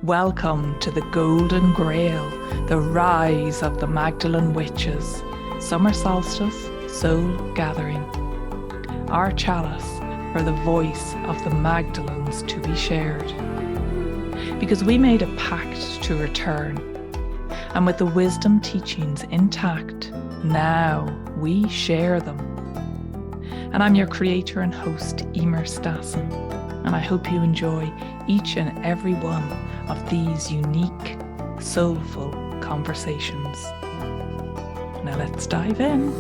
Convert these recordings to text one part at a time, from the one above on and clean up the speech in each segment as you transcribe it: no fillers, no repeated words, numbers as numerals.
Welcome to the Golden Grail, the rise of the Magdalene witches, summer solstice, soul gathering. Our chalice for the voice of the Magdalenes to be shared. Because we made a pact to return, and with the wisdom teachings intact, now we share them. And I'm your creator and host, Emer Stassen, and I hope you enjoy each and every one of these unique, soulful conversations. Now let's dive in.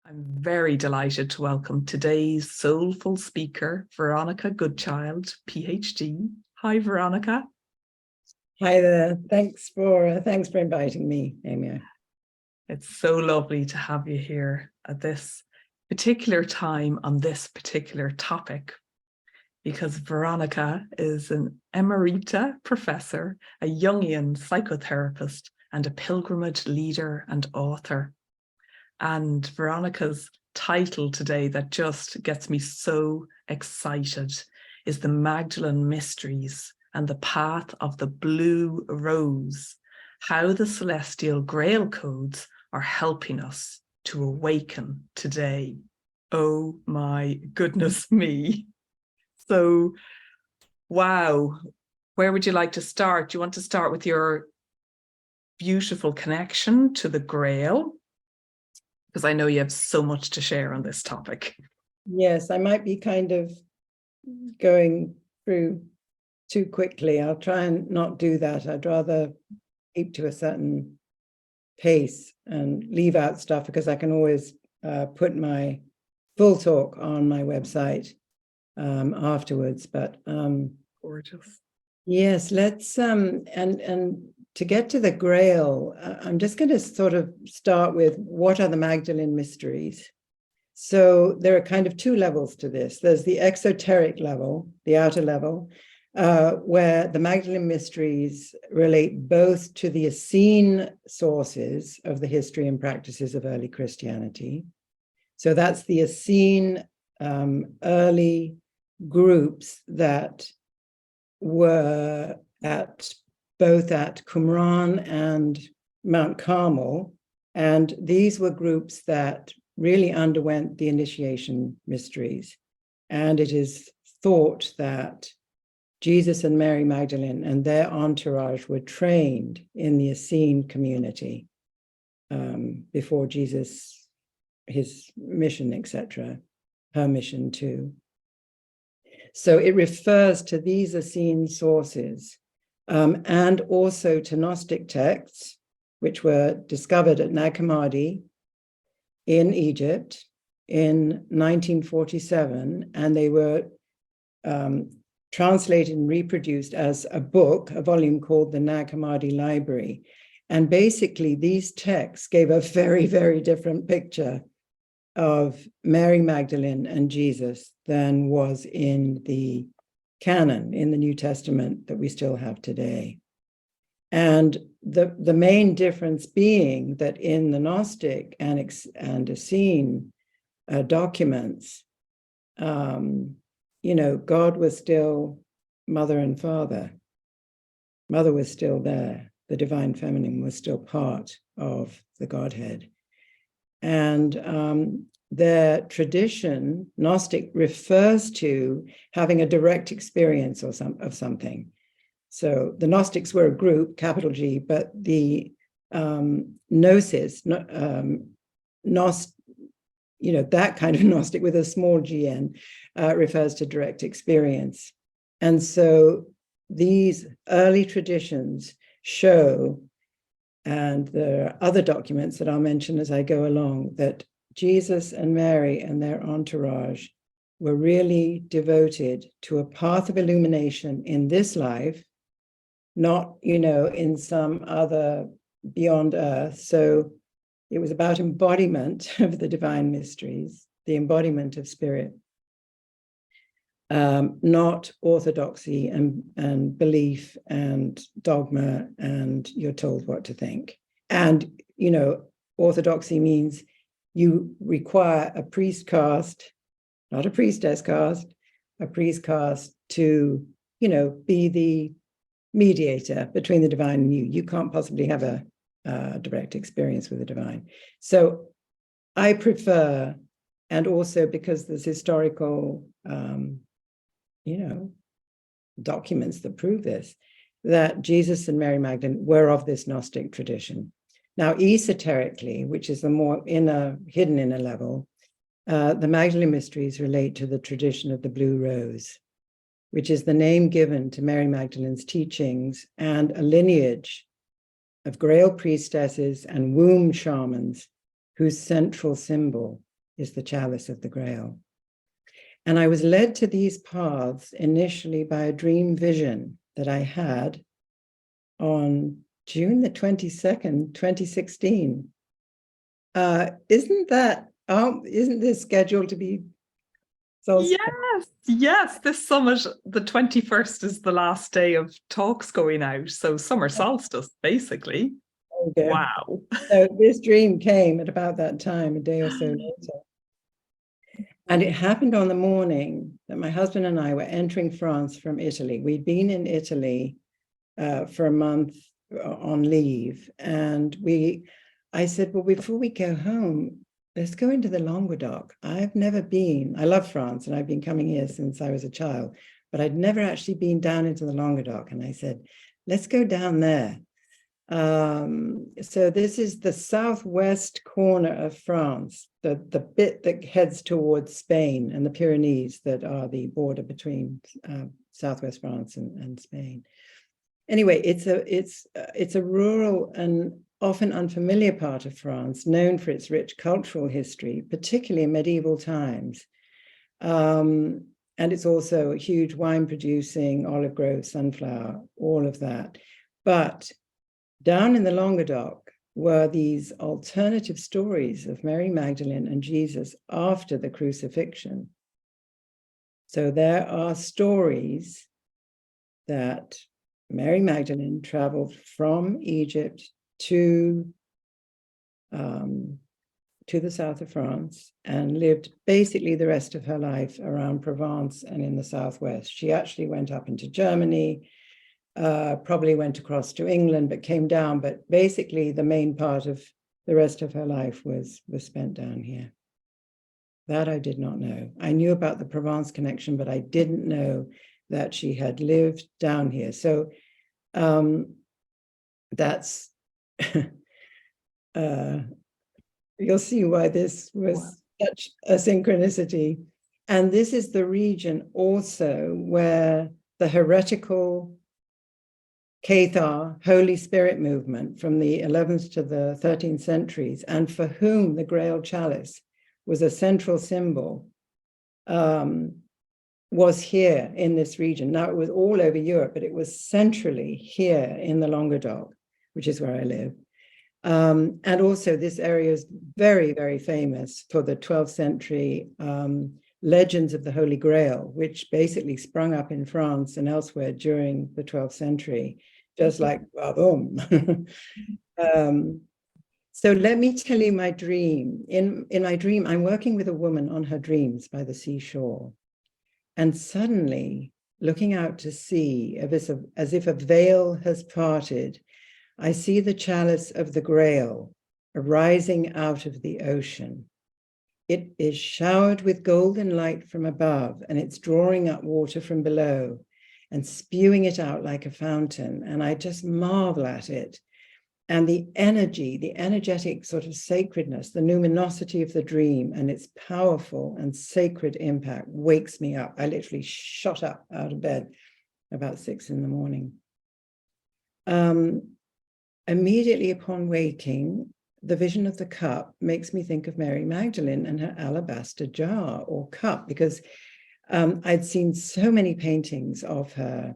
I'm very delighted to welcome today's soulful speaker, Veronica Goodchild, PhD. Hi, Veronica. Hi there. Thanks for inviting me, Amy. It's so lovely to have you here at this particular time on this particular topic, because Veronica is an emerita professor, a Jungian psychotherapist, and a pilgrimage leader and author. And Veronica's title today that just gets me so excited is The Magdalene Mysteries and the Path of the Blue Rose, how the celestial Grail codes are helping us to awaken today. Oh my goodness me. So, wow. Where would you like to start? Do you want to start with your beautiful connection to the Grail? Because I know you have so much to share on this topic. Yes, I might be kind of going through too quickly. I'll try and not do that. I'd rather keep to a certain pace and leave out stuff, because I can always put my full talk on my website afterwards. But Gorgeous. yes, let's and to get to the Grail, I'm just going to sort of start with what are the Magdalene mysteries. So there are kind of two levels to this. There's the exoteric level, the outer level, where the Magdalene mysteries relate both to the Essene sources of the history and practices of early Christianity. So that's the Essene early groups that were both at Qumran and Mount Carmel. And these were groups that really underwent the initiation mysteries. And it is thought that Jesus and Mary Magdalene and their entourage were trained in the Essene community before Jesus, his mission, etc., her mission too. So it refers to these Essene sources and also to Gnostic texts, which were discovered at Nag Hammadi in Egypt in 1947, and they were translated and reproduced as a book, a volume called the Nag Hammadi Library. And basically, these texts gave a very, very different picture of Mary Magdalene and Jesus than was in the canon, in the New Testament that we still have today. And the main difference being that in the Gnostic and Essene documents, God was still mother and father. Mother was still there. The divine feminine was still part of the Godhead. And their tradition, Gnostic, refers to having a direct experience of something. So the Gnostics were a group, capital G, but the Gnosis, that kind of Gnostic with a small gn, refers to direct experience. And so these early traditions show, and there are other documents that I'll mention as I go along, that Jesus and Mary and their entourage were really devoted to a path of illumination in this life, not, in some other beyond earth. So it was about embodiment of the divine mysteries, the embodiment of spirit, not orthodoxy and belief and dogma and you're told what to think. And, orthodoxy means you require a priest caste, not a priestess caste, a priest caste to, be the mediator between the divine and you. You can't possibly have a direct experience with the divine. So I prefer, and also because there's historical, documents that prove this, that Jesus and Mary Magdalene were of this Gnostic tradition. Now, esoterically, which is the more hidden inner level, the Magdalene mysteries relate to the tradition of the Blue Rose, which is the name given to Mary Magdalene's teachings and a lineage of Grail priestesses and womb shamans whose central symbol is the chalice of the Grail. And I was led to these paths initially by a dream vision that I had on June the 22nd, 2016. Isn't this scheduled to be Solstice? Yes, this summit, the 21st is the last day of talks going out. So summer solstice, basically. Okay. Wow. So this dream came at about that time, a day or so later. And it happened on the morning that my husband and I were entering France from Italy. We'd been in Italy for a month on leave. And I said, well, before we go home, let's go into the Languedoc. I've never been. I love France, and I've been coming here since I was a child, but I'd never actually been down into the Languedoc. And I said, let's go down there. So this is the southwest corner of France, the bit that heads towards Spain and the Pyrenees that are the border between southwest France and Spain. Anyway, it's a rural and often unfamiliar part of France, known for its rich cultural history, particularly in medieval times. And it's also a huge wine-producing, olive grove, sunflower, all of that. But down in the Languedoc were these alternative stories of Mary Magdalene and Jesus after the crucifixion. So there are stories that Mary Magdalene traveled from Egypt to the south of France and lived basically the rest of her life around Provence and in the southwest. She actually went up into Germany, probably went across to England, but came down. But basically the main part of the rest of her life was spent down here. That I did not know. I knew about the Provence connection, but I didn't know that she had lived down here. So that's, you'll see why this was such a synchronicity. And this is the region also where the heretical Cathar Holy Spirit movement from the 11th to the 13th centuries, and for whom the Grail chalice was a central symbol, was here in this region. Now, it was all over Europe, but it was centrally here in the Languedoc, which is where I live. And also this area is very, very famous for the 12th century legends of the Holy Grail, which basically sprung up in France and elsewhere during the 12th century, just like boom. So let me tell you my dream. In my dream, I'm working with a woman on her dreams by the seashore. And suddenly, looking out to sea, as if a veil has parted, I see the chalice of the Grail arising out of the ocean. It is showered with golden light from above, and it's drawing up water from below and spewing it out like a fountain. And I just marvel at it. And the energy, the energetic sort of sacredness, the luminosity of the dream and its powerful and sacred impact wakes me up. I literally shot up out of bed about 6 a.m. Immediately upon waking, the vision of the cup makes me think of Mary Magdalene and her alabaster jar or cup, because I'd seen so many paintings of her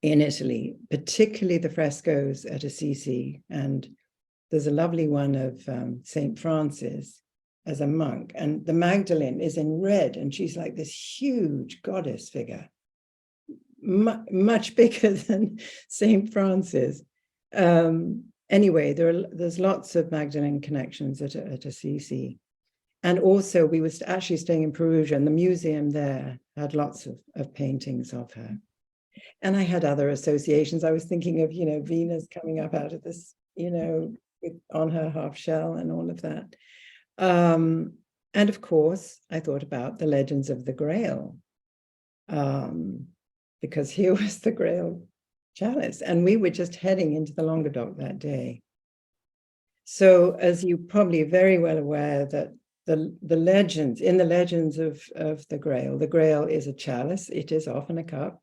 in Italy, particularly the frescoes at Assisi. And there's a lovely one of St. Francis as a monk. And the Magdalene is in red, and she's like this huge goddess figure, much bigger than St. Francis. Anyway, there's lots of Magdalene connections at Assisi. And also we were actually staying in Perugia, and the museum there had lots of paintings of her. And I had other associations. I was thinking of, Venus coming up out of this, on her half shell and all of that. And of course, I thought about the legends of the Grail, because here was the Grail chalice, and we were just heading into the Languedoc that day. So, as you're probably very well aware, that the legends of the Grail is a chalice. It is often a cup,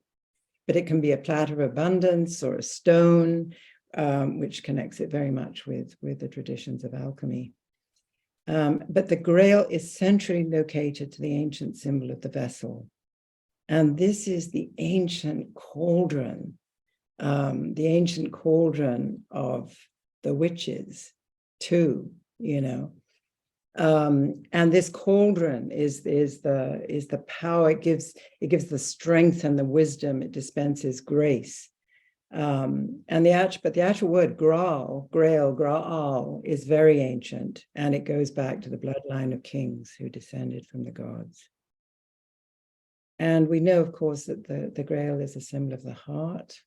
but it can be a platter of abundance or a stone, which connects it very much with the traditions of alchemy. But the Grail is centrally located to the ancient symbol of the vessel. And this is the ancient cauldron of the witches too, and this cauldron is the power. It gives the strength and the wisdom. It dispenses grace. But the actual word Grail, is very ancient, and it goes back to the bloodline of kings who descended from the gods. And we know, of course, that the Grail is a symbol of the heart,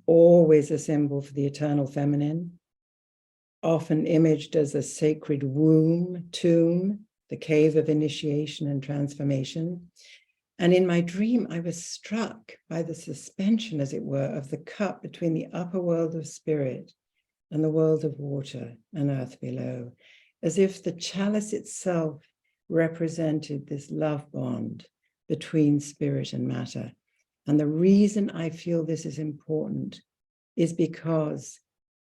always a symbol for the eternal feminine, often imaged as a sacred tomb, the cave of initiation and transformation. And in my dream, I was struck by the suspension, as it were, of the cup between the upper world of spirit and the world of water and earth below, as if the chalice itself represented this love bond between spirit and matter. And the reason I feel this is important is because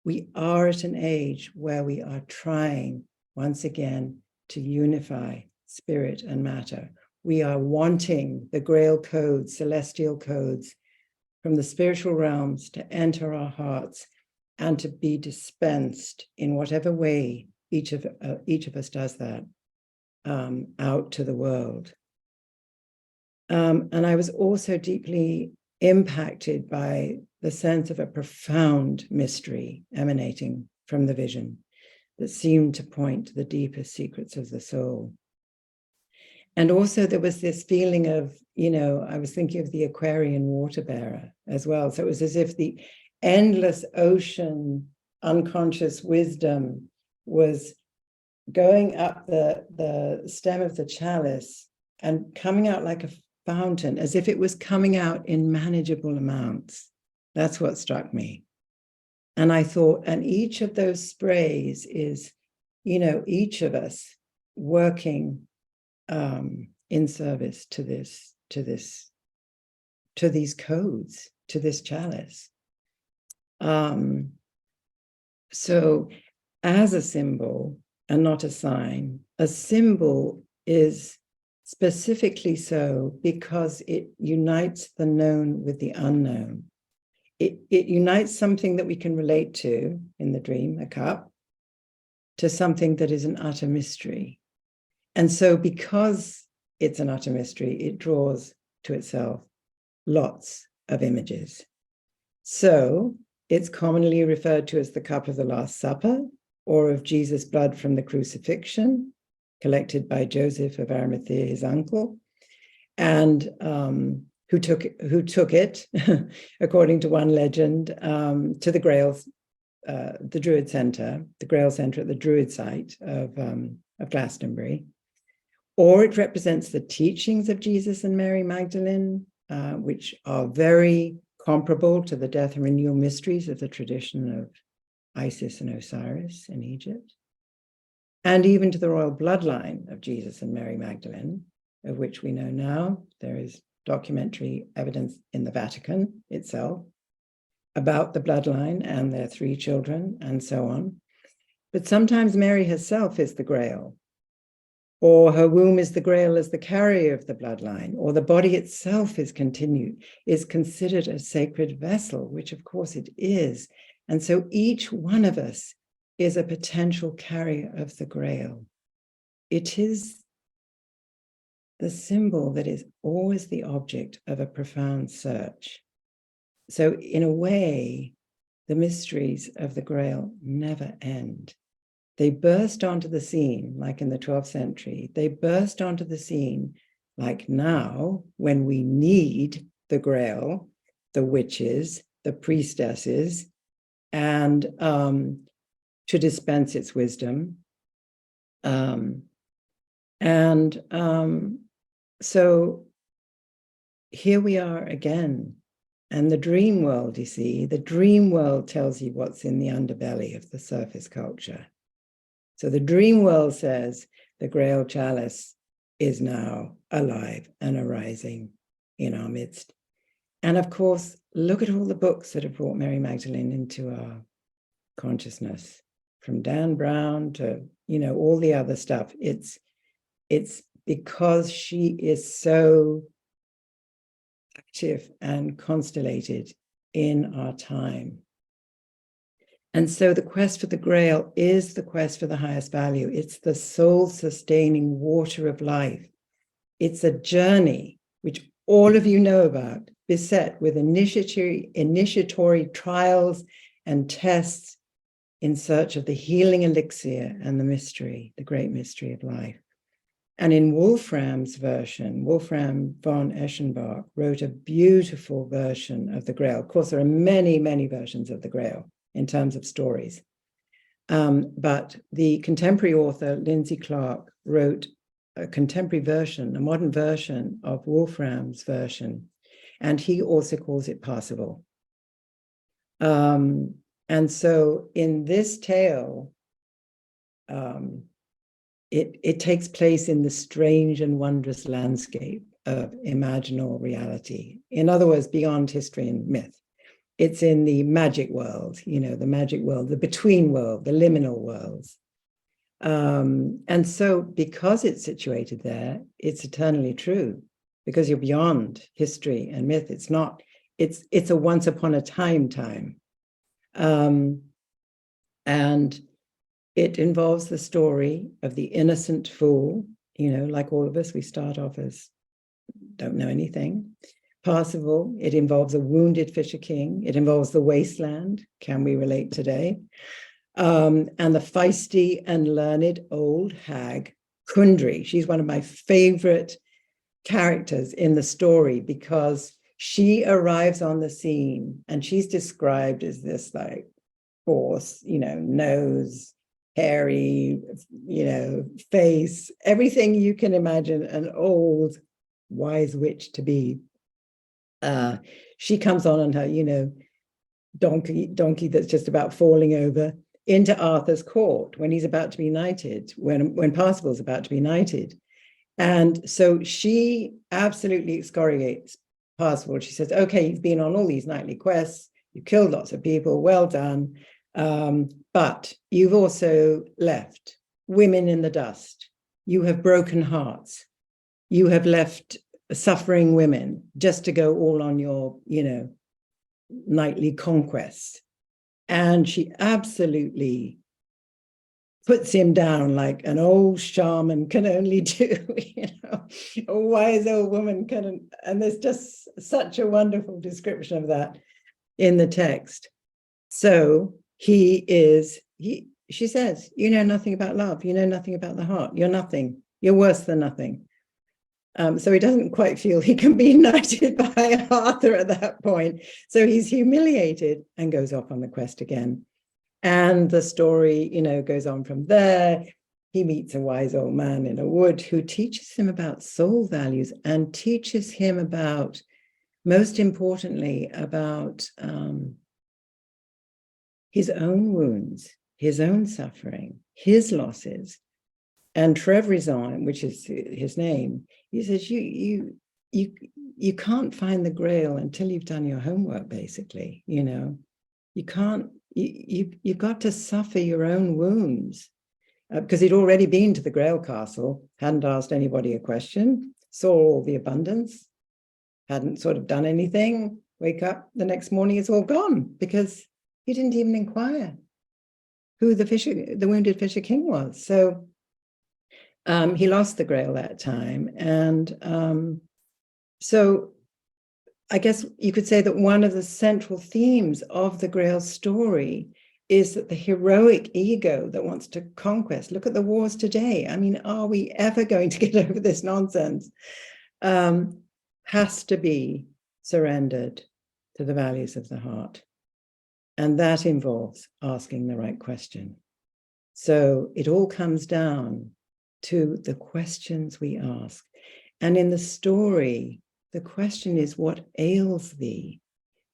we are at an age where we are trying once again to unify spirit and matter. We are wanting the Grail codes, celestial codes from the spiritual realms to enter our hearts and to be dispensed in whatever way each of us does that, out to the world. And I was also deeply impacted by the sense of a profound mystery emanating from the vision that seemed to point to the deepest secrets of the soul. And also there was this feeling of, I was thinking of the Aquarian water bearer as well. So it was as if the endless ocean, unconscious wisdom was going up the stem of the chalice and coming out like a fountain, as if it was coming out in manageable amounts. That's what struck me. And I thought, and each of those sprays is, each of us working in service to these codes, to this chalice. So as a symbol and not a sign, a symbol is specifically so because it unites the known with the unknown. It unites something that we can relate to in the dream, a cup, to something that is an utter mystery. And so because it's an utter mystery, it draws to itself lots of images. So it's commonly referred to as the cup of the Last Supper, or of Jesus' blood from the crucifixion, collected by Joseph of Arimathea, his uncle, and who took it, according to one legend, to the Grail, the Druid Center, the Grail Center at the Druid site of Glastonbury. Or it represents the teachings of Jesus and Mary Magdalene, which are very comparable to the death and renewal mysteries of the tradition of Isis and Osiris in Egypt, and even to the royal bloodline of Jesus and Mary Magdalene, of which we know now there is documentary evidence in the Vatican itself about the bloodline and their 3 children and so on. But sometimes Mary herself is the Grail, or her womb is the Grail as the carrier of the bloodline, or the body itself is considered a sacred vessel, which of course it is. And so each one of us is a potential carrier of the Grail. It is the symbol that is always the object of a profound search. So in a way, the mysteries of the Grail never end. They burst onto the scene, like in the 12th century. They burst onto the scene, like now, when we need the Grail, the witches, the priestesses, and to dispense its wisdom. So here we are again. And the dream world, you see, the dream world tells you what's in the underbelly of the surface culture. So the dream world says the Grail chalice is now alive and arising in our midst. And of course, look at all the books that have brought Mary Magdalene into our consciousness, from Dan Brown to, all the other stuff. It's because she is so active and constellated in our time. And so the quest for the Grail is the quest for the highest value. It's the soul-sustaining water of life. It's a journey, which all of you know about, beset with initiatory trials and tests in search of the healing elixir and the mystery, the great mystery of life. And in Wolfram's version, Wolfram von Eschenbach wrote a beautiful version of the Grail. Of course, there are many, many versions of the Grail in terms of stories. But the contemporary author, Lindsay Clark, wrote a contemporary version, a modern version of Wolfram's version, and he also calls it passable. And so in this tale, it takes place in the strange and wondrous landscape of imaginal reality. In other words, beyond history and myth. It's in the magic world, the magic world, the between world, the liminal worlds. And so because it's situated there, it's eternally true, because you're beyond history and myth. It's a once upon a time. And it involves the story of the innocent fool, like all of us, we start off as don't know anything. Passable, it involves a wounded fisher king. It involves the wasteland. Can we relate today? And the feisty and learned old hag, Kundry. She's one of my favorite characters in the story because she arrives on the scene and she's described as this like horse, nose, hairy, face, everything you can imagine an old wise witch to be. She comes on her, donkey that's just about falling over into Arthur's court when he's about to be knighted, when Parsifal's about to be knighted. And so she absolutely excoriates Parsifal. She says, okay, you've been on all these knightly quests, you've killed lots of people, well done. But you've also left women in the dust. You have broken hearts. You have left suffering women just to go all on your, knightly conquests. And she absolutely puts him down like an old shaman can only do, a wise old woman can. And there's just such a wonderful description of that in the text. So she says, you know nothing about love. You know nothing about the heart. You're nothing. You're worse than nothing. So he doesn't quite feel he can be knighted by Arthur at that point. So he's humiliated and goes off on the quest again. And the story, goes on from there. He meets a wise old man in a wood who teaches him about soul values and teaches him about, most importantly, about his own wounds, his own suffering, his losses. And Trevisan, which is his name, he says, you can't find the Grail until you've done your homework, basically. You can't, you've got to suffer your own wounds. Because he'd already been to the Grail castle, hadn't asked anybody a question, saw all the abundance, hadn't sort of done anything, wake up the next morning, it's all gone, because he didn't even inquire who the wounded fisher king was. So he lost the Grail that time. And so I guess you could say that one of the central themes of the Grail story is that the heroic ego that wants to conquest, look at the wars today. I mean, are we ever going to get over this nonsense? Has to be surrendered to the values of the heart. And that involves asking the right question. So it all comes down to the questions we ask. And in the story, the question is, what ails thee?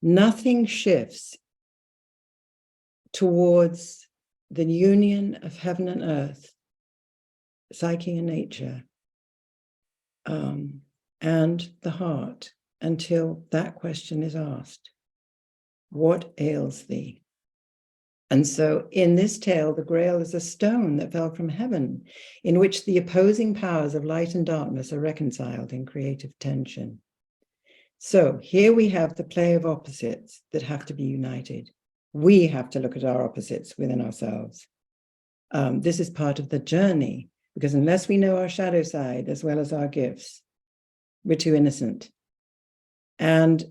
Nothing shifts towards the union of heaven and earth, psyche and nature, and the heart, until that question is asked. What ails thee? And so in this tale, the Grail is a stone that fell from heaven, in which the opposing powers of light and darkness are reconciled in creative tension. So here we have the play of opposites that have to be united. We have to look at our opposites within ourselves. This is part of the journey, because unless we know our shadow side as well as our gifts, we're too innocent. And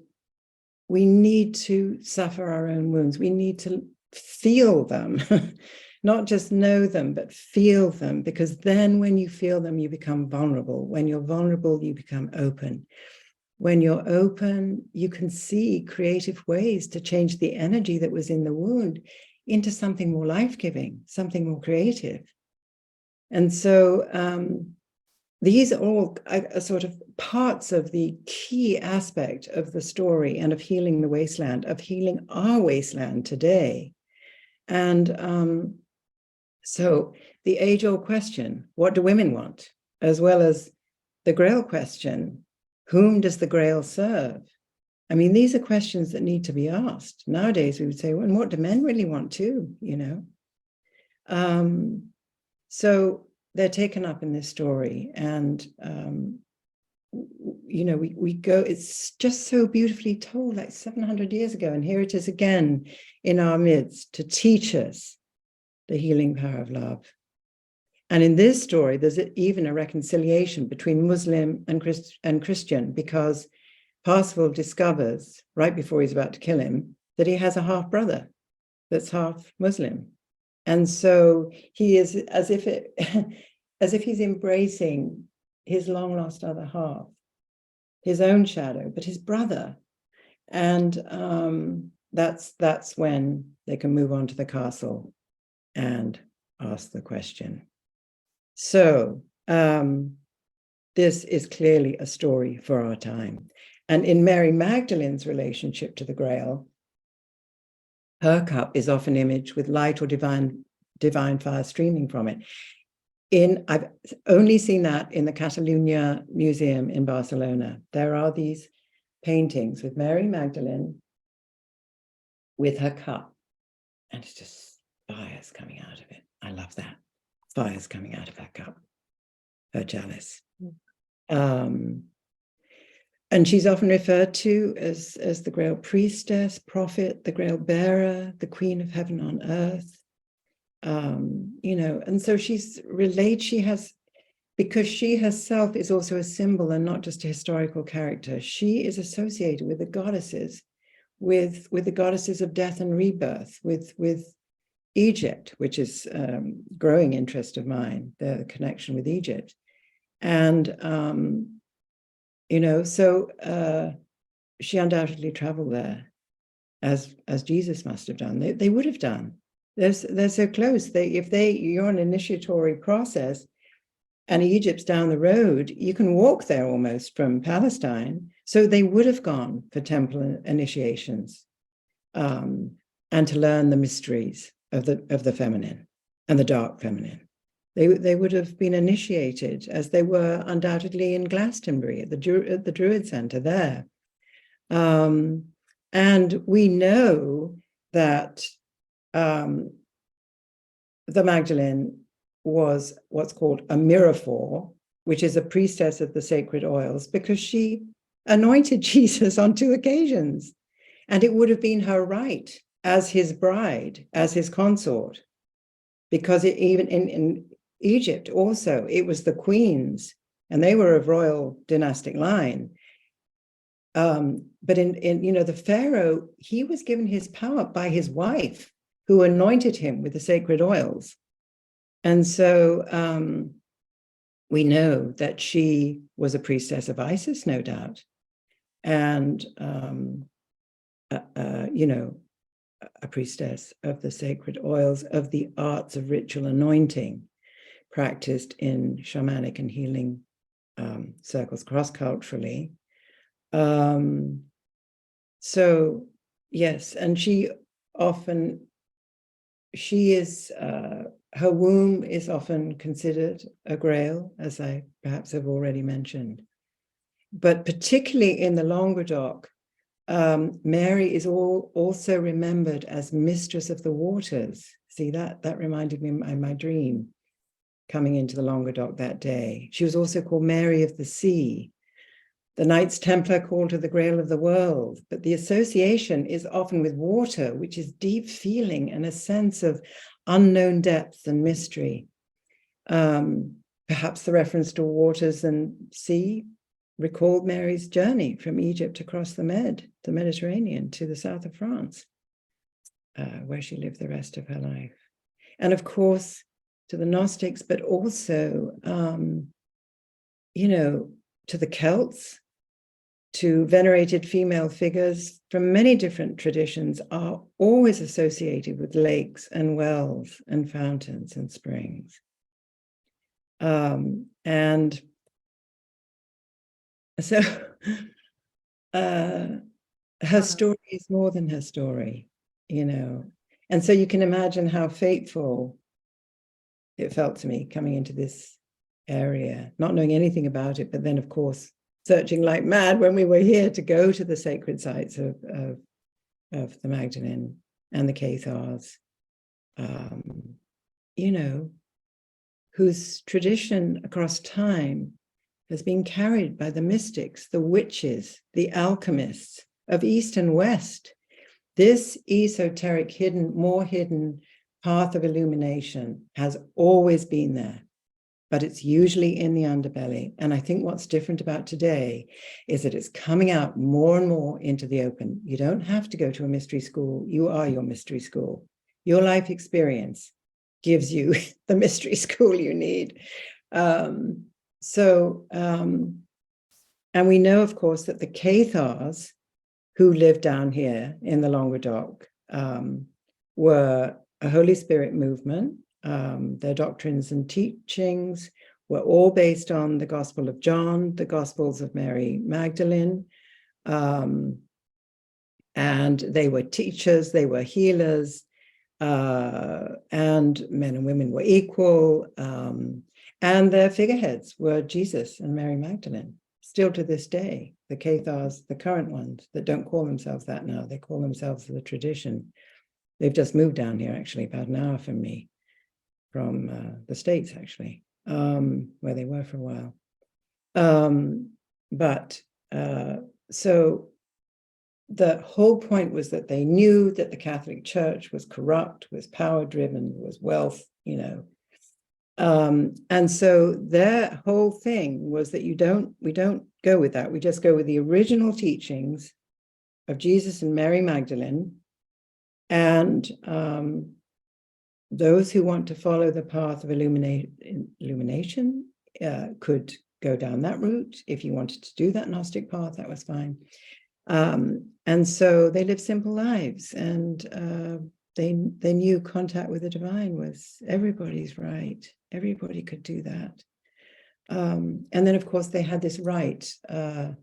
we need to suffer our own wounds. We need to feel them, not just know them, but feel them, because then when you feel them, you become vulnerable. When you're vulnerable, you become open. When you're open, you can see creative ways to change the energy that was in the wound into something more life-giving, something more creative. And so these are all sort of parts of the key aspect of the story and of healing the wasteland, of healing our wasteland today. And so the age-old question, what do women want? As well as the Grail question, whom does the Grail serve? I mean, these are questions that need to be asked. Nowadays, we would say, well, and what do men really want too, you know? So they're taken up in this story, and you know, we go, it's just so beautifully told, like 700 years ago, and here it is again in our midst to teach us the healing power of love. And in this story, there's even a reconciliation between Muslim and Christian, because Parsifal discovers, right before he's about to kill him, that he has a half brother that's half Muslim. And so he is as if he's embracing his long lost other half, his own shadow, but his brother. And that's when they can move on to the castle and ask the question. So this is clearly a story for our time. And in Mary Magdalene's relationship to the Grail, her cup is often imaged with light or divine fire streaming from it. I've only seen that in the Catalunya Museum in Barcelona. There are these paintings with Mary Magdalene with her cup, and it's just fires coming out of it. I love that. Fires coming out of her cup, her chalice. And she's often referred to as the Grail priestess, prophet, the Grail bearer, the queen of heaven on earth. You know, and so because she herself is also a symbol and not just a historical character, she is associated with the goddesses, with the goddesses of death and rebirth, with Egypt, which is growing interest of mine, the connection with Egypt. And, you know, so she undoubtedly traveled there, as Jesus must have done. They would have done. They're so close. You're on an initiatory process, and Egypt's down the road, you can walk there almost from Palestine. So they would have gone for temple initiations, and to learn the mysteries of the feminine and the dark feminine. They would have been initiated, as they were undoubtedly in Glastonbury at the Druid Center there. And we know that the Magdalene was what's called a miraphor, which is a priestess of the sacred oils, because she anointed Jesus on 2 occasions. And it would have been her right as his bride, as his consort, because even in Egypt also, it was the queens, and they were of royal dynastic line. But in you know, the Pharaoh, he was given his power by his wife, who anointed him with the sacred oils. And so we know that she was a priestess of Isis, no doubt, and you know, a priestess of the sacred oils, of the arts of ritual anointing practiced in shamanic and healing circles cross-culturally. So yes, and she is, her womb is often considered a grail, as I perhaps have already mentioned. But particularly in the Languedoc, Mary is also remembered as mistress of the waters. See, that reminded me of my dream coming into the Languedoc that day. She was also called Mary of the Sea. The Knights Templar called her the Grail of the world, but the association is often with water, which is deep feeling and a sense of unknown depth and mystery. Perhaps the reference to waters and sea recalled Mary's journey from Egypt across the Mediterranean to the south of France, where she lived the rest of her life. And of course, to the Gnostics, but also, you know, to the Celts, to venerated female figures from many different traditions are always associated with lakes and wells and fountains and springs. And so her story is more than her story, you know. And so you can imagine how fateful it felt to me coming into this area, not knowing anything about it, but then, of course, searching like mad when we were here to go to the sacred sites of the Magdalene and the Cathars, you know, whose tradition across time has been carried by the mystics, the witches, the alchemists of East and West. This esoteric, more hidden path of illumination has always been there, but it's usually in the underbelly. And I think what's different about today is that it's coming out more and more into the open. You don't have to go to a mystery school. You are your mystery school. Your life experience gives you the mystery school you need. And we know, of course, that the Cathars, who lived down here in the Languedoc, were a Holy Spirit movement. Their doctrines and teachings were all based on the Gospel of John, the Gospels of Mary Magdalene, and they were teachers, they were healers, and men and women were equal, and their figureheads were Jesus and Mary Magdalene. Still to this day, the Cathars, the current ones that don't call themselves that now, they call themselves the tradition. They've just moved down here, actually, about an hour from me, from the States, actually, where they were for a while. So the whole point was that they knew that the Catholic Church was corrupt, was power-driven, was wealth, you know. And so their whole thing was that we don't go with that. We just go with the original teachings of Jesus and Mary Magdalene. And those who want to follow the path of illumination could go down that route. If you wanted to do that Gnostic path, that was fine. And so they lived simple lives, and they knew contact with the divine was everybody's right. Everybody could do that. And then, of course, they had this rite called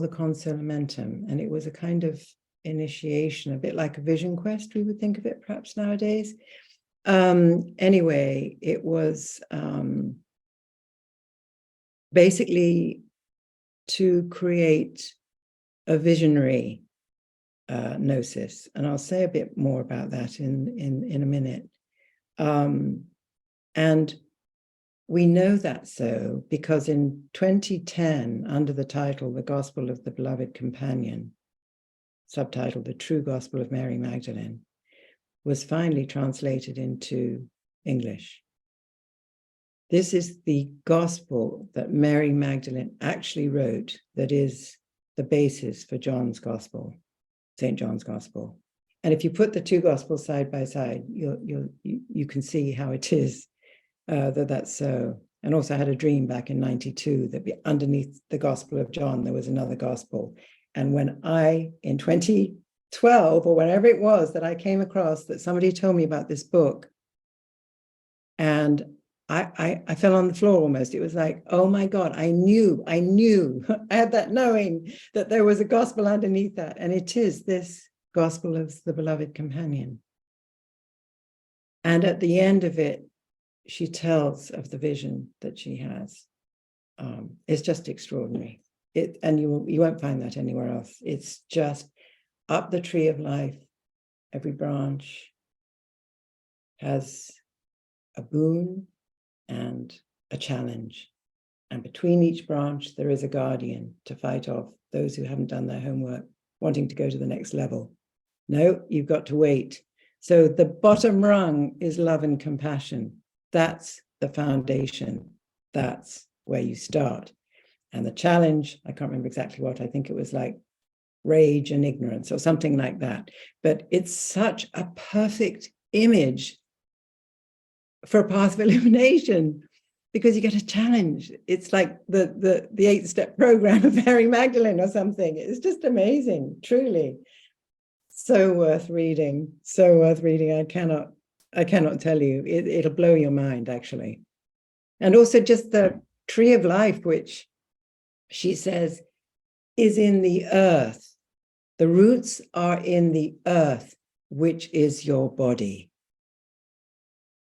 the Consolamentum, and it was a kind of initiation, a bit like a vision quest, we would think of it perhaps nowadays. Anyway, it was basically to create a visionary gnosis, and I'll say a bit more about that in a minute. And we know that so because in 2010, under the title The Gospel of the Beloved Companion, subtitled The True Gospel of Mary Magdalene, was finally translated into English. This is the gospel that Mary Magdalene actually wrote, that is the basis for John's Gospel, St. John's Gospel. And if you put the two gospels side by side, you can see how it is that's so. And also I had a dream back in 92 that underneath the Gospel of John, there was another gospel. And when in 2012 or whenever it was that I came across that somebody told me about this book, and I fell on the floor almost. It was like, oh my God, I knew, I had that knowing that there was a gospel underneath that. And it is this gospel of the beloved companion. And at the end of it, she tells of the vision that she has. It's just extraordinary. And you won't find that anywhere else. It's just up the tree of life. Every branch has a boon and a challenge. And between each branch, there is a guardian to fight off those who haven't done their homework, wanting to go to the next level. No, you've got to wait. So the bottom rung is love and compassion. That's the foundation. That's where you start. And the challenge, I can't remember exactly what, I think it was like rage and ignorance or something like that. But it's such a perfect image for a path of illumination because you get a challenge. It's like the 8-step program of Mary Magdalene or something. It's just amazing, truly. So worth reading, so worth reading. I cannot tell you. It'll blow your mind, actually. And also just the tree of life, which she says is in the earth. The roots are in the earth, which is your body.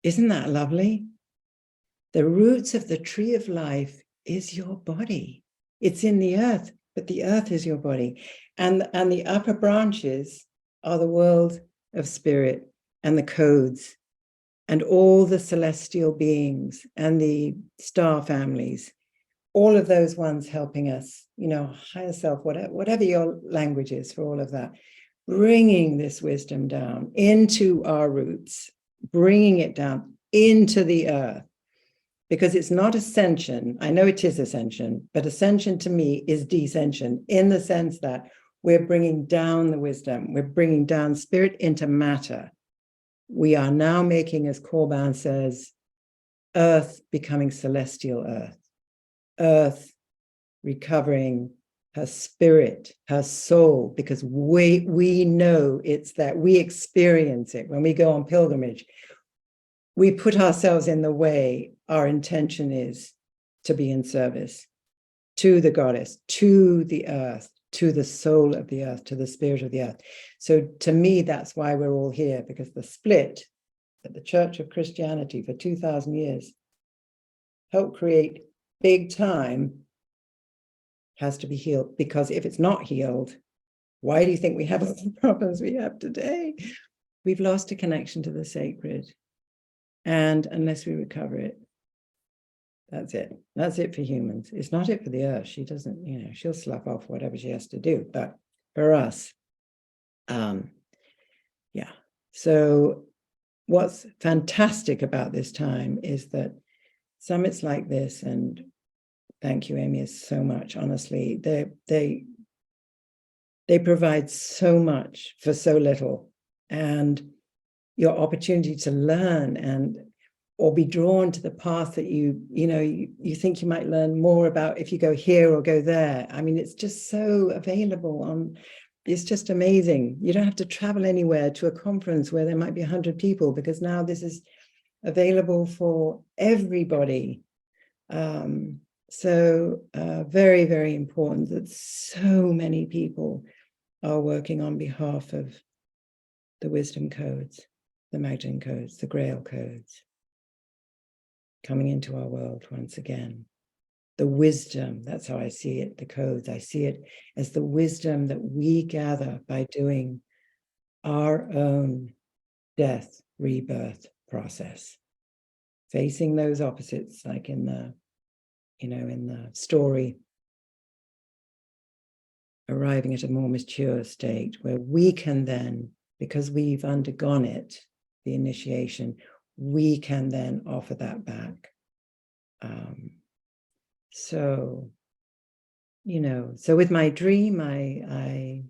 Isn't that lovely? The roots of the tree of life is your body. It's in the earth, but the earth is your body. And the upper branches are the world of spirit and the codes and all the celestial beings and the star families, all of those ones helping us, higher self, whatever your language is for all of that, bringing this wisdom down into our roots, bringing it down into the earth, because it's not ascension. I know it is ascension, but ascension to me is descension in the sense that we're bringing down the wisdom. We're bringing down spirit into matter. We are now making, as Corban says, earth becoming celestial earth. Earth recovering her spirit, her soul, because we know it's that. We experience it when we go on pilgrimage. We put ourselves in the way. Our intention is to be in service to the goddess, to the earth, to the soul of the earth, to the spirit of the earth. So to me, that's why we're all here, because the split that the Church of Christianity for 2,000 years helped create big time has to be healed. Because if it's not healed, why do you think we have all the problems we have today? We've lost a connection to the sacred. And unless we recover it, that's it. That's it for humans. It's not it for the earth. She doesn't, she'll slough off whatever she has to do. But for us, yeah. So what's fantastic about this time is that summits like this, and thank you, Amy, so much, honestly, they provide so much for so little. And your opportunity to learn or be drawn to the path that you think you might learn more about if you go here or go there. I mean, it's just so available it's just amazing. You don't have to travel anywhere to a conference where there might be 100 people, because now this is available for everybody. So very, very important that so many people are working on behalf of the wisdom codes, the Magdalene codes, the Grail codes, coming into our world once again. The wisdom, that's how I see it, the codes. I see it as the wisdom that we gather by doing our own death, rebirth process. Facing those opposites, like in the story, arriving at a more mature state where we can then, because we've undergone it, the initiation, we can then offer that back. So with my dream, I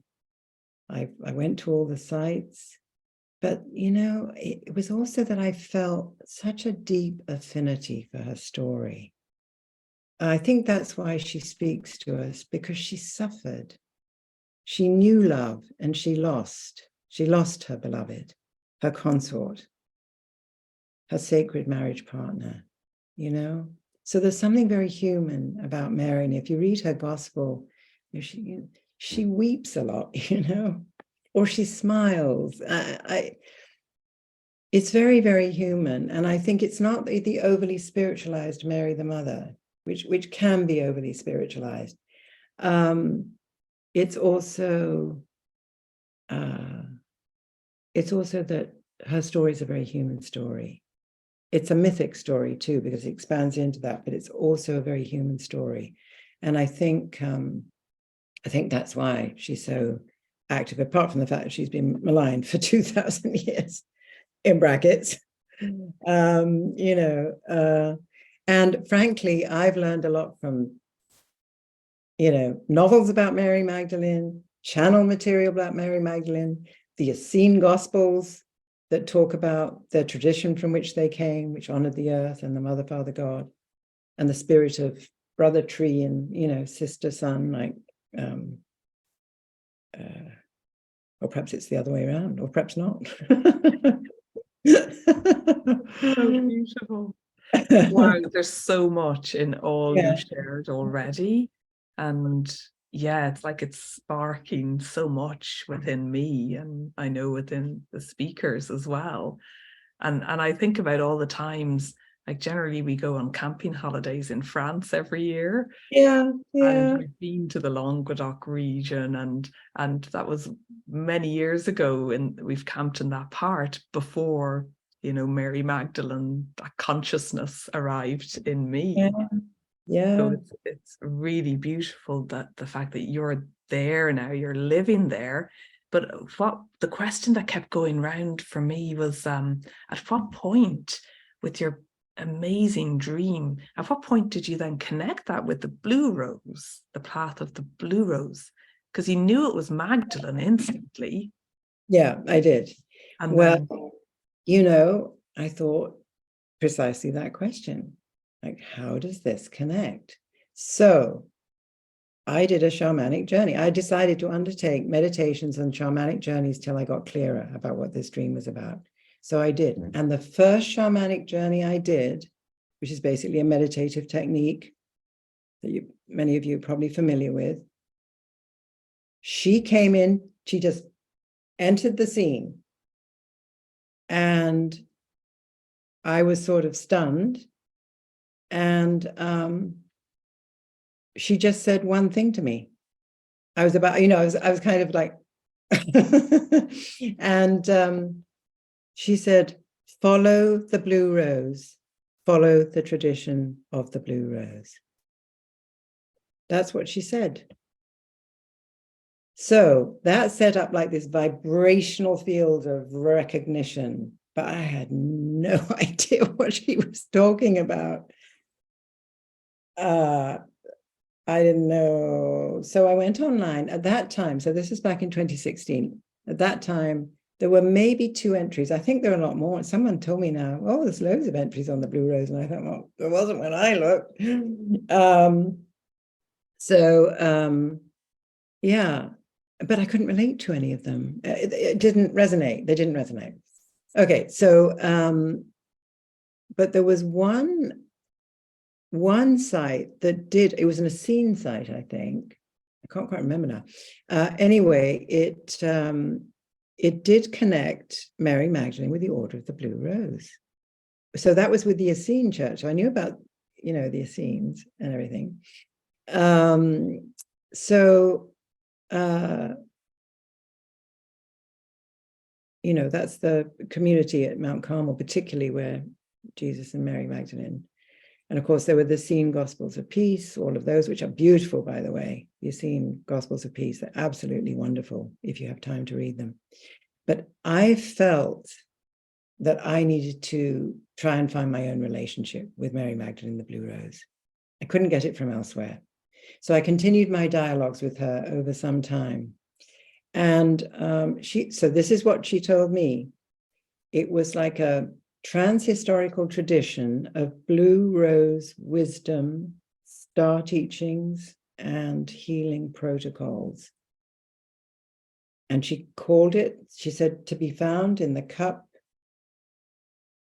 went to all the sites. But, it was also that I felt such a deep affinity for her story. I think that's why she speaks to us, because she suffered. She knew love and she lost. She lost her beloved, her consort, her sacred marriage partner, So there's something very human about Mary. And if you read her gospel, she weeps a lot, or she smiles. It's very, very human. And I think it's not the overly spiritualized Mary the Mother, which can be overly spiritualized. It's also that her story is a very human story. It's a mythic story too, because it expands into that, but it's also a very human story. And I think that's why she's so active, apart from the fact that she's been maligned for 2,000 years, in brackets. And frankly, I've learned a lot from, novels about Mary Magdalene, channel material about Mary Magdalene, the Essene Gospels that talk about the tradition from which they came, which honored the earth and the Mother, Father, God, and the spirit of brother tree and, sister, son, like, or perhaps it's the other way around, or perhaps not. So beautiful. Wow, there's so much in all Yeah. you shared already. And yeah, it's like it's sparking so much within me, and I know within the speakers as well. And I think about all the times, like generally we go on camping holidays in France every year. Yeah. And we've been to the Languedoc region, and that was many years ago, and we've camped in that part before, Mary Magdalene, that consciousness arrived in me. Yeah. So it's really beautiful that the fact that you're there now, you're living there. But what the question that kept going round for me was, at what point with your amazing dream, at what point did you then connect that with the blue rose, the path of the blue rose? Because you knew it was Magdalene instantly. Yeah, I did. And well, then, I thought precisely that question, like, how does this connect? So I did a shamanic journey. I decided to undertake meditations and shamanic journeys till I got clearer about what this dream was about. So I did. And the first shamanic journey I did, which is basically a meditative technique that many of you are probably familiar with, she came in, she just entered the scene. And I was sort of stunned. And she just said one thing to me. I was kind of like, and she said, follow the blue rose, follow the tradition of the blue rose. That's what she said. So that set up like this vibrational field of recognition, but I had no idea what she was talking about. I didn't know. So I went online at that time. So this is back in 2016. At that time, there were maybe 2 entries. I think there are a lot more. Someone told me now, oh, there's loads of entries on the Blue Rose. And I thought, well, there wasn't when I looked. Yeah, but I couldn't relate to any of them. It didn't resonate. They didn't resonate. Okay, so, but there was one site that did, it was an Essene site, I think. I can't quite remember now. Anyway, it did connect Mary Magdalene with the Order of the Blue Rose. So that was with the Essene Church. I knew about, the Essenes and everything. That's the community at Mount Carmel, particularly where Jesus and Mary Magdalene. And of course, there were the Essene Gospels of Peace, all of those, which are beautiful, by the way. The Essene Gospels of Peace are absolutely wonderful if you have time to read them. But I felt that I needed to try and find my own relationship with Mary Magdalene, the Blue Rose. I couldn't get it from elsewhere. So I continued my dialogues with her over some time. And so this is what she told me. it was like a trans-historical tradition of blue rose wisdom, star teachings, and healing protocols. And she called it, she said, to be found in the cup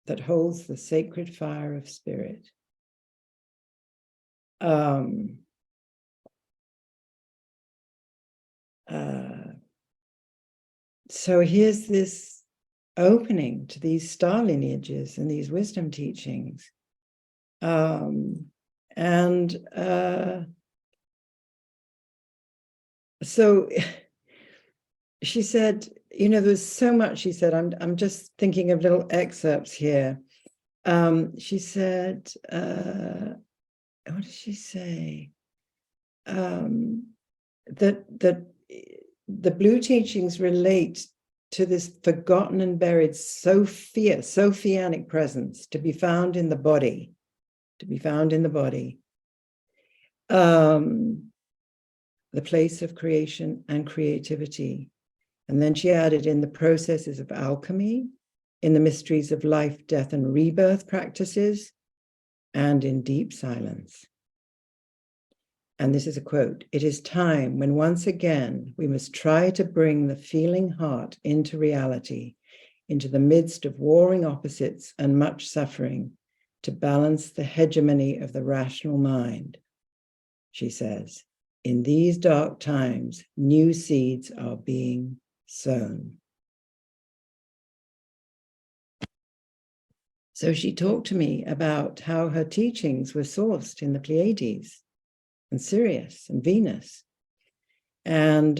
that holds the sacred fire of spirit. So here's this opening to these star lineages and these wisdom teachings. So she said, you know, there's so much, she said, I'm just thinking of little excerpts here. She said, what did she say? That the blue teachings relate to this forgotten and buried Sophianic presence to be found in the body, the place of creation and creativity. And then she added, in the processes of alchemy, in the mysteries of life, death, and rebirth practices, and in deep silence. And this is a quote, "It is time when once again we must try to bring the feeling heart into reality, into the midst of warring opposites and much suffering, to balance the hegemony of the rational mind." She says, "In these dark times, new seeds are being sown." So she talked to me about how her teachings were sourced in the Pleiades and Sirius and Venus. And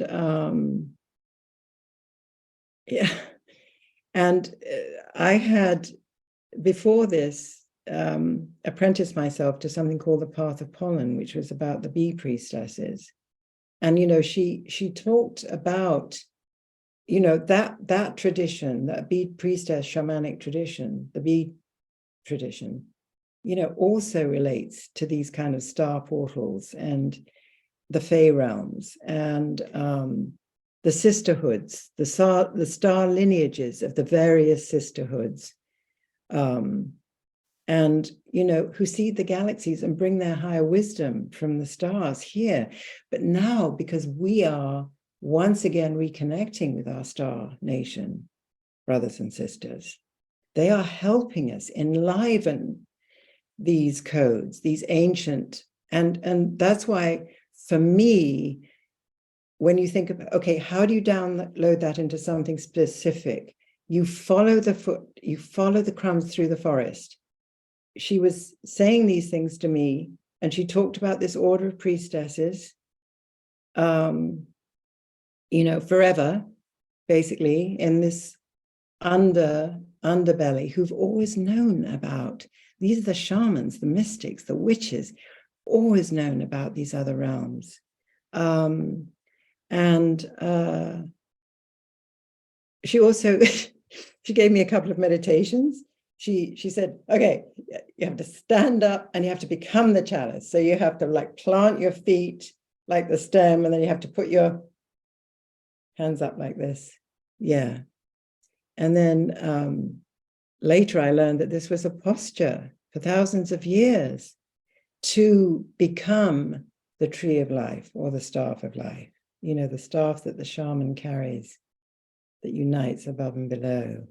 yeah, and I had, before this, apprenticed myself to something called the Path of Pollen, which was about the bee priestesses. And, you know, she talked about, you know, that tradition, that bee priestess shamanic tradition, the bee tradition, you know, also relates to these kind of star portals and the Fey realms and the sisterhoods, the star lineages of the various sisterhoods, and, you know, who see the galaxies and bring their higher wisdom from the stars here. But now, because we are once again reconnecting with our star nation, brothers and sisters, they are helping us enliven these codes, these ancient, and that's why, for me, when you think about, okay, how do you download that into something specific? You follow the crumbs through the forest. She was saying these things to me, and she talked about this order of priestesses, you know, forever, basically, in this underbelly, who've always known about, these are the shamans, the mystics, the witches, always known about these other realms. She also, she gave me a couple of meditations. She said, okay, you have to stand up and you have to become the chalice. So you have to like plant your feet like the stem, and then you have to put your hands up like this. Yeah. And then later I learned that this was a posture for thousands of years to become the tree of life or the staff of life, you know, the staff that the shaman carries that unites above and below.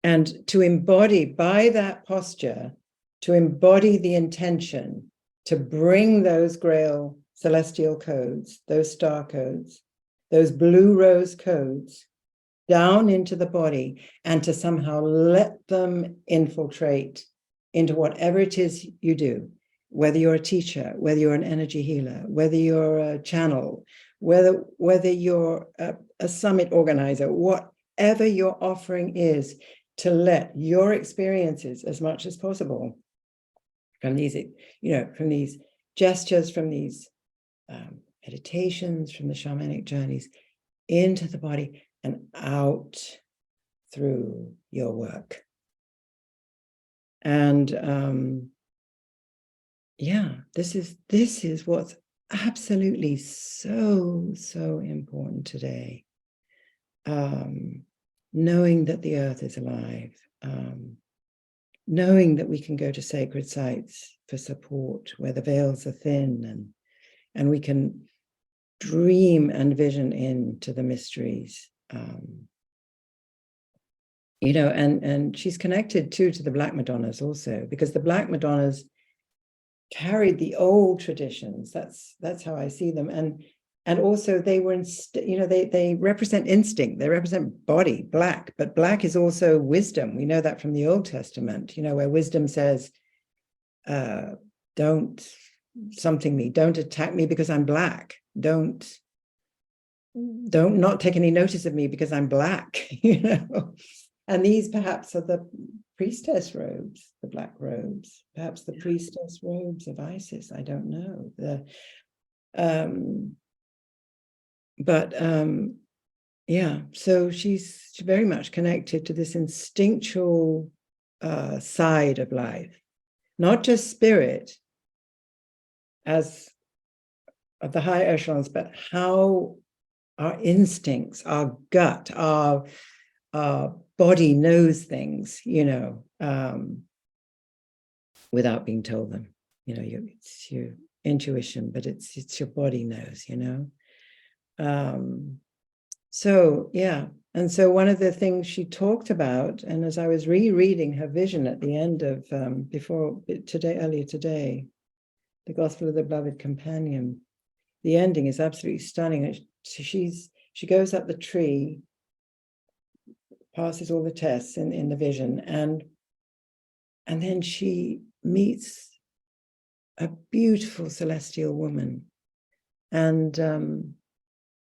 And to embody, by that posture, to embody the intention to bring those Grail celestial codes, those star codes, those blue rose codes down into the body, and to somehow let them infiltrate into whatever it is you do, whether you're a teacher, whether you're an energy healer, whether you're a channel, whether you're a summit organizer, whatever your offering is, to let your experiences as much as possible from these, you know, from these gestures, from these meditations, from the shamanic journeys, into the body and out through your work. And yeah, this is what's absolutely so important today. knowing that the earth is alive, knowing that we can go to sacred sites for support where the veils are thin, and we can dream and vision into the mysteries. And she's connected too to the Black Madonnas also, because the Black Madonnas carried the old traditions. That's how I see them. And also they were, they represent instinct, they represent body, black, but black is also wisdom. We know that from the Old Testament, where wisdom says, don't something me, don't attack me because I'm black. Don't not take any notice of me because I'm black, And these perhaps are the priestess robes, the black robes, perhaps the priestess robes of Isis. I don't know. So she's very much connected to this instinctual side of life, not just spirit as of the high echelons, but how our instincts, our gut, our body knows things, without being told them. It's your intuition, but it's your body knows, So yeah, and so one of the things she talked about, and as I was rereading her vision at the end of earlier today, the Gospel of the Beloved Companion, the ending is absolutely stunning. She goes up the tree, passes all the tests in the vision, and then she meets a beautiful celestial woman, and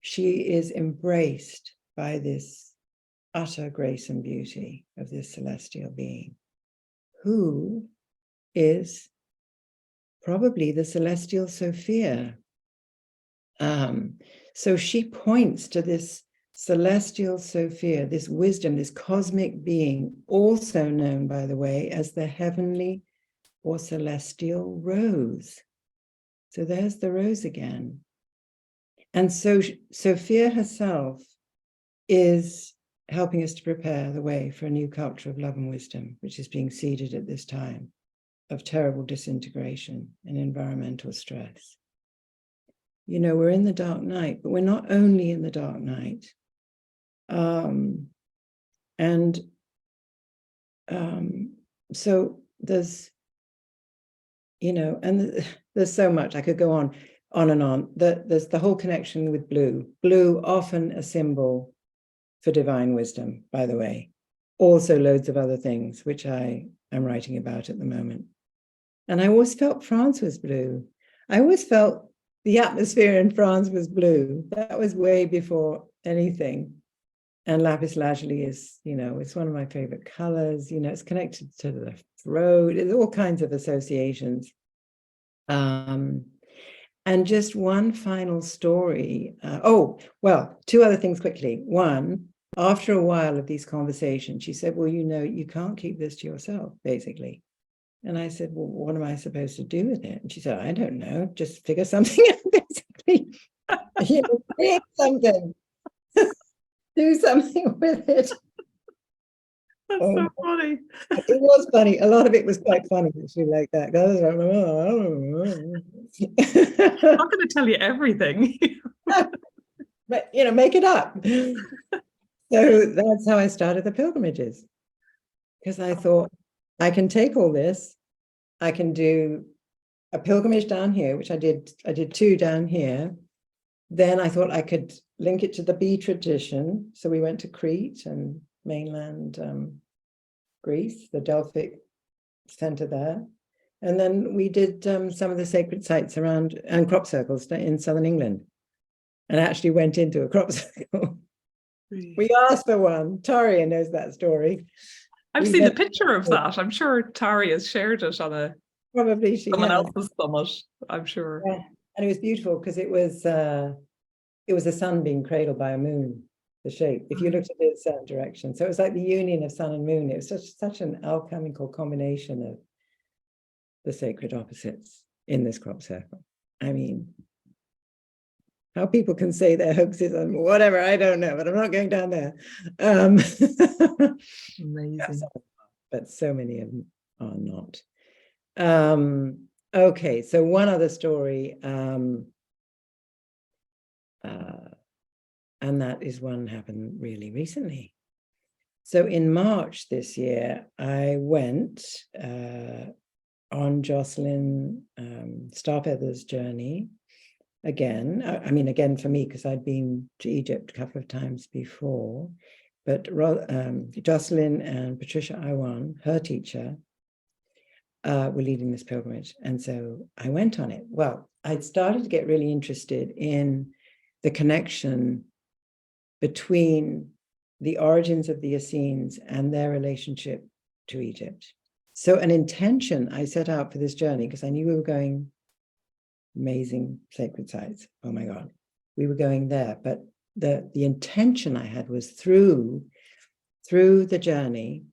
she is embraced by this utter grace and beauty of this celestial being, who is probably the celestial Sophia. So she points to this celestial Sophia, this wisdom, this cosmic being, also known, by the way, as the heavenly or celestial rose. So there's the rose again. And so Sophia herself is helping us to prepare the way for a new culture of love and wisdom, which is being seeded at this time of terrible disintegration and environmental stress. We're in the dark night, but we're not only in the dark night. So there's, and there's so much. I could go on and on. There's the whole connection with blue. Blue, often a symbol for divine wisdom, by the way. Also loads of other things, which I am writing about at the moment. And I always felt France was blue. I always felt the atmosphere in France was blue. That was way before anything. And lapis lazuli is, it's one of my favorite colors. It's connected to the throat. There's all kinds of associations. And just one final story. Two other things quickly. One, after a while of these conversations, she said, well, you can't keep this to yourself, basically. And I said, well, what am I supposed to do with it? And she said, I don't know, just figure something out, basically. Create something. Do something with it. That's so funny. It was funny. A lot of it was quite funny, actually, like that. I'm not going to tell you everything. But, make it up. So that's how I started the pilgrimages. Because I thought, I can take all this. I can do a pilgrimage down here, which I did 2 down here. Then I thought I could link it to the bee tradition. So we went to Crete and mainland Greece, the Delphic center there. And then we did some of the sacred sites around and crop circles in southern England. And I actually went into a crop circle. We asked for one. Taria knows that story. I've seen the picture of that. I'm sure Tari has shared it on someone else's summit, I'm sure. Yeah. And it was beautiful because it was a sun being cradled by a moon, the shape, if you looked at it in a certain direction. So it was like the union of sun and moon. It was such an alchemical combination of the sacred opposites in this crop circle. I mean, how people can say their hoaxes and whatever, I don't know, but I'm not going down there. Amazing. But so many of them are not. Okay, so one other story, and that is one happened really recently. So in March this year, I went on Jocelyn Starfeather's journey again. I mean, again for me, because I'd been to Egypt a couple of times before, but Jocelyn and Patricia Iwan, her teacher, were leading this pilgrimage. And so I went on it. Well, I'd started to get really interested in the connection between the origins of the Essenes and their relationship to Egypt. So an intention I set out for this journey, because I knew we were going amazing sacred sites. Oh my God, we were going there. But the intention I had was through the journey,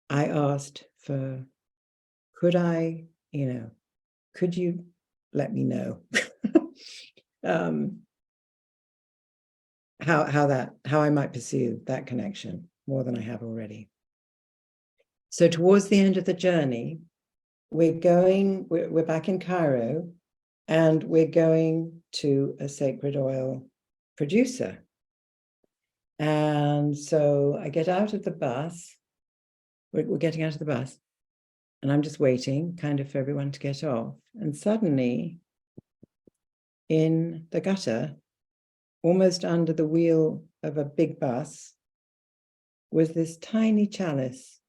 I asked for, could you let me know how I might pursue that connection more than I have already. So towards the end of the journey, we're back in Cairo, and we're going to a sacred oil producer. And so I get out of the bus, we're getting out of the bus, and I'm just waiting kind of for everyone to get off. And suddenly, in the gutter, almost under the wheel of a big bus, was this tiny chalice,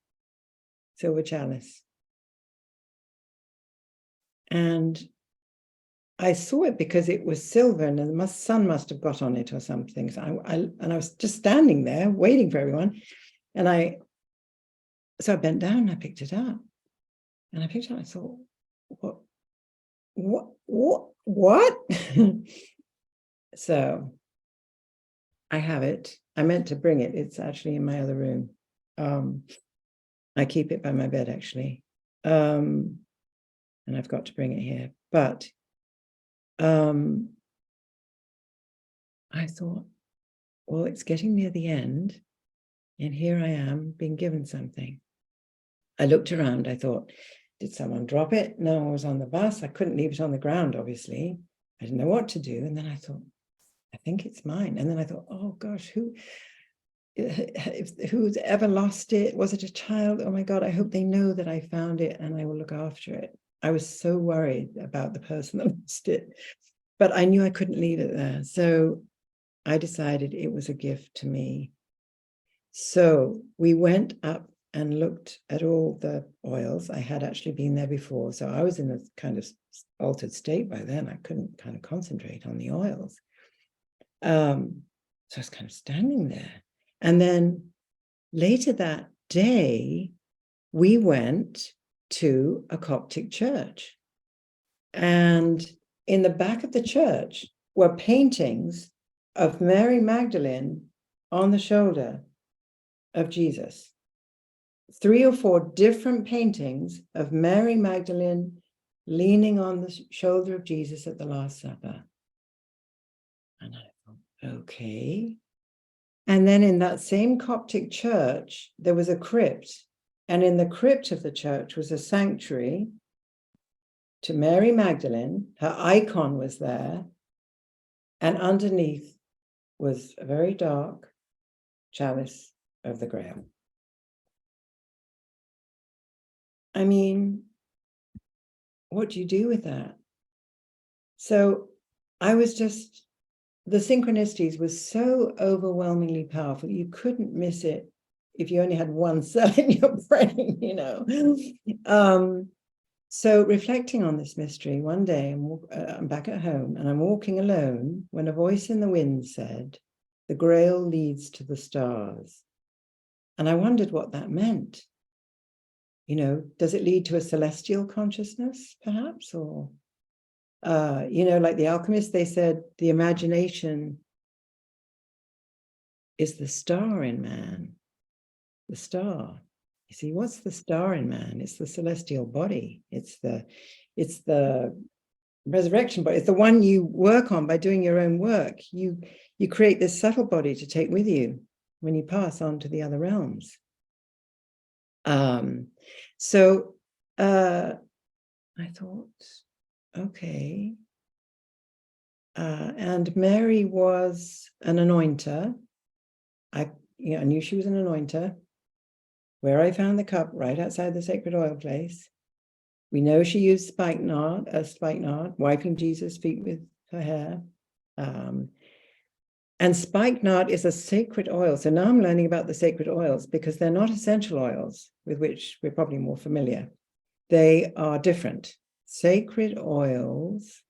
silver chalice. And I saw it because it was silver, and the sun must have got on it or something. So I was just standing there waiting for everyone. So I bent down and I picked it up. And I picked it up, I thought, what? So I have it. I meant to bring it. It's actually in my other room. I keep it by my bed, actually. And I've got to bring it here. But I thought, well, it's getting near the end, and here I am being given something. I looked around. I thought, did someone drop it? No one was on the bus. I couldn't leave it on the ground, obviously. I didn't know what to do. And then I thought, I think it's mine. And then I thought, oh gosh, who's ever lost it? Was it a child? Oh my God, I hope they know that I found it and I will look after it. I was so worried about the person that lost it, but I knew I couldn't leave it there. So I decided it was a gift to me. So we went up and looked at all the oils. I had actually been there before, so I was in a kind of altered state by then. I couldn't kind of concentrate on the oils. So I was kind of standing there. And then later that day, we went to a Coptic church. And in the back of the church were paintings of Mary Magdalene on the shoulder of Jesus. 3 or 4 different paintings of Mary Magdalene leaning on the shoulder of Jesus at the Last Supper. And I thought, okay. And then in that same Coptic church, there was a crypt. And in the crypt of the church was a sanctuary to Mary Magdalene. Her icon was there. And underneath was a very dark chalice of the Grail. I mean, what do you do with that? So I was just, the synchronicities were so overwhelmingly powerful. You couldn't miss it if you only had one cell in your brain, you know. So reflecting on this mystery, one day I'm back at home and I'm walking alone when a voice in the wind said, "The Grail leads to the stars." And I wondered what that meant. You know, does it lead to a celestial consciousness, perhaps? Or, you know, like the alchemists, they said, the imagination is the star in man, the star. You see, what's the star in man? It's the celestial body. It's the resurrection body. It's the one you work on by doing your own work. You create this subtle body to take with you when you pass on to the other realms. So I thought, okay. And Mary was an anointer. I knew she was an anointer. Where I found the cup, right outside the sacred oil place. We know she used spikenard, wiping Jesus' feet with her hair. And spikenard is a sacred oil. So now I'm learning about the sacred oils because they're not essential oils with which we're probably more familiar. They are different. Sacred oils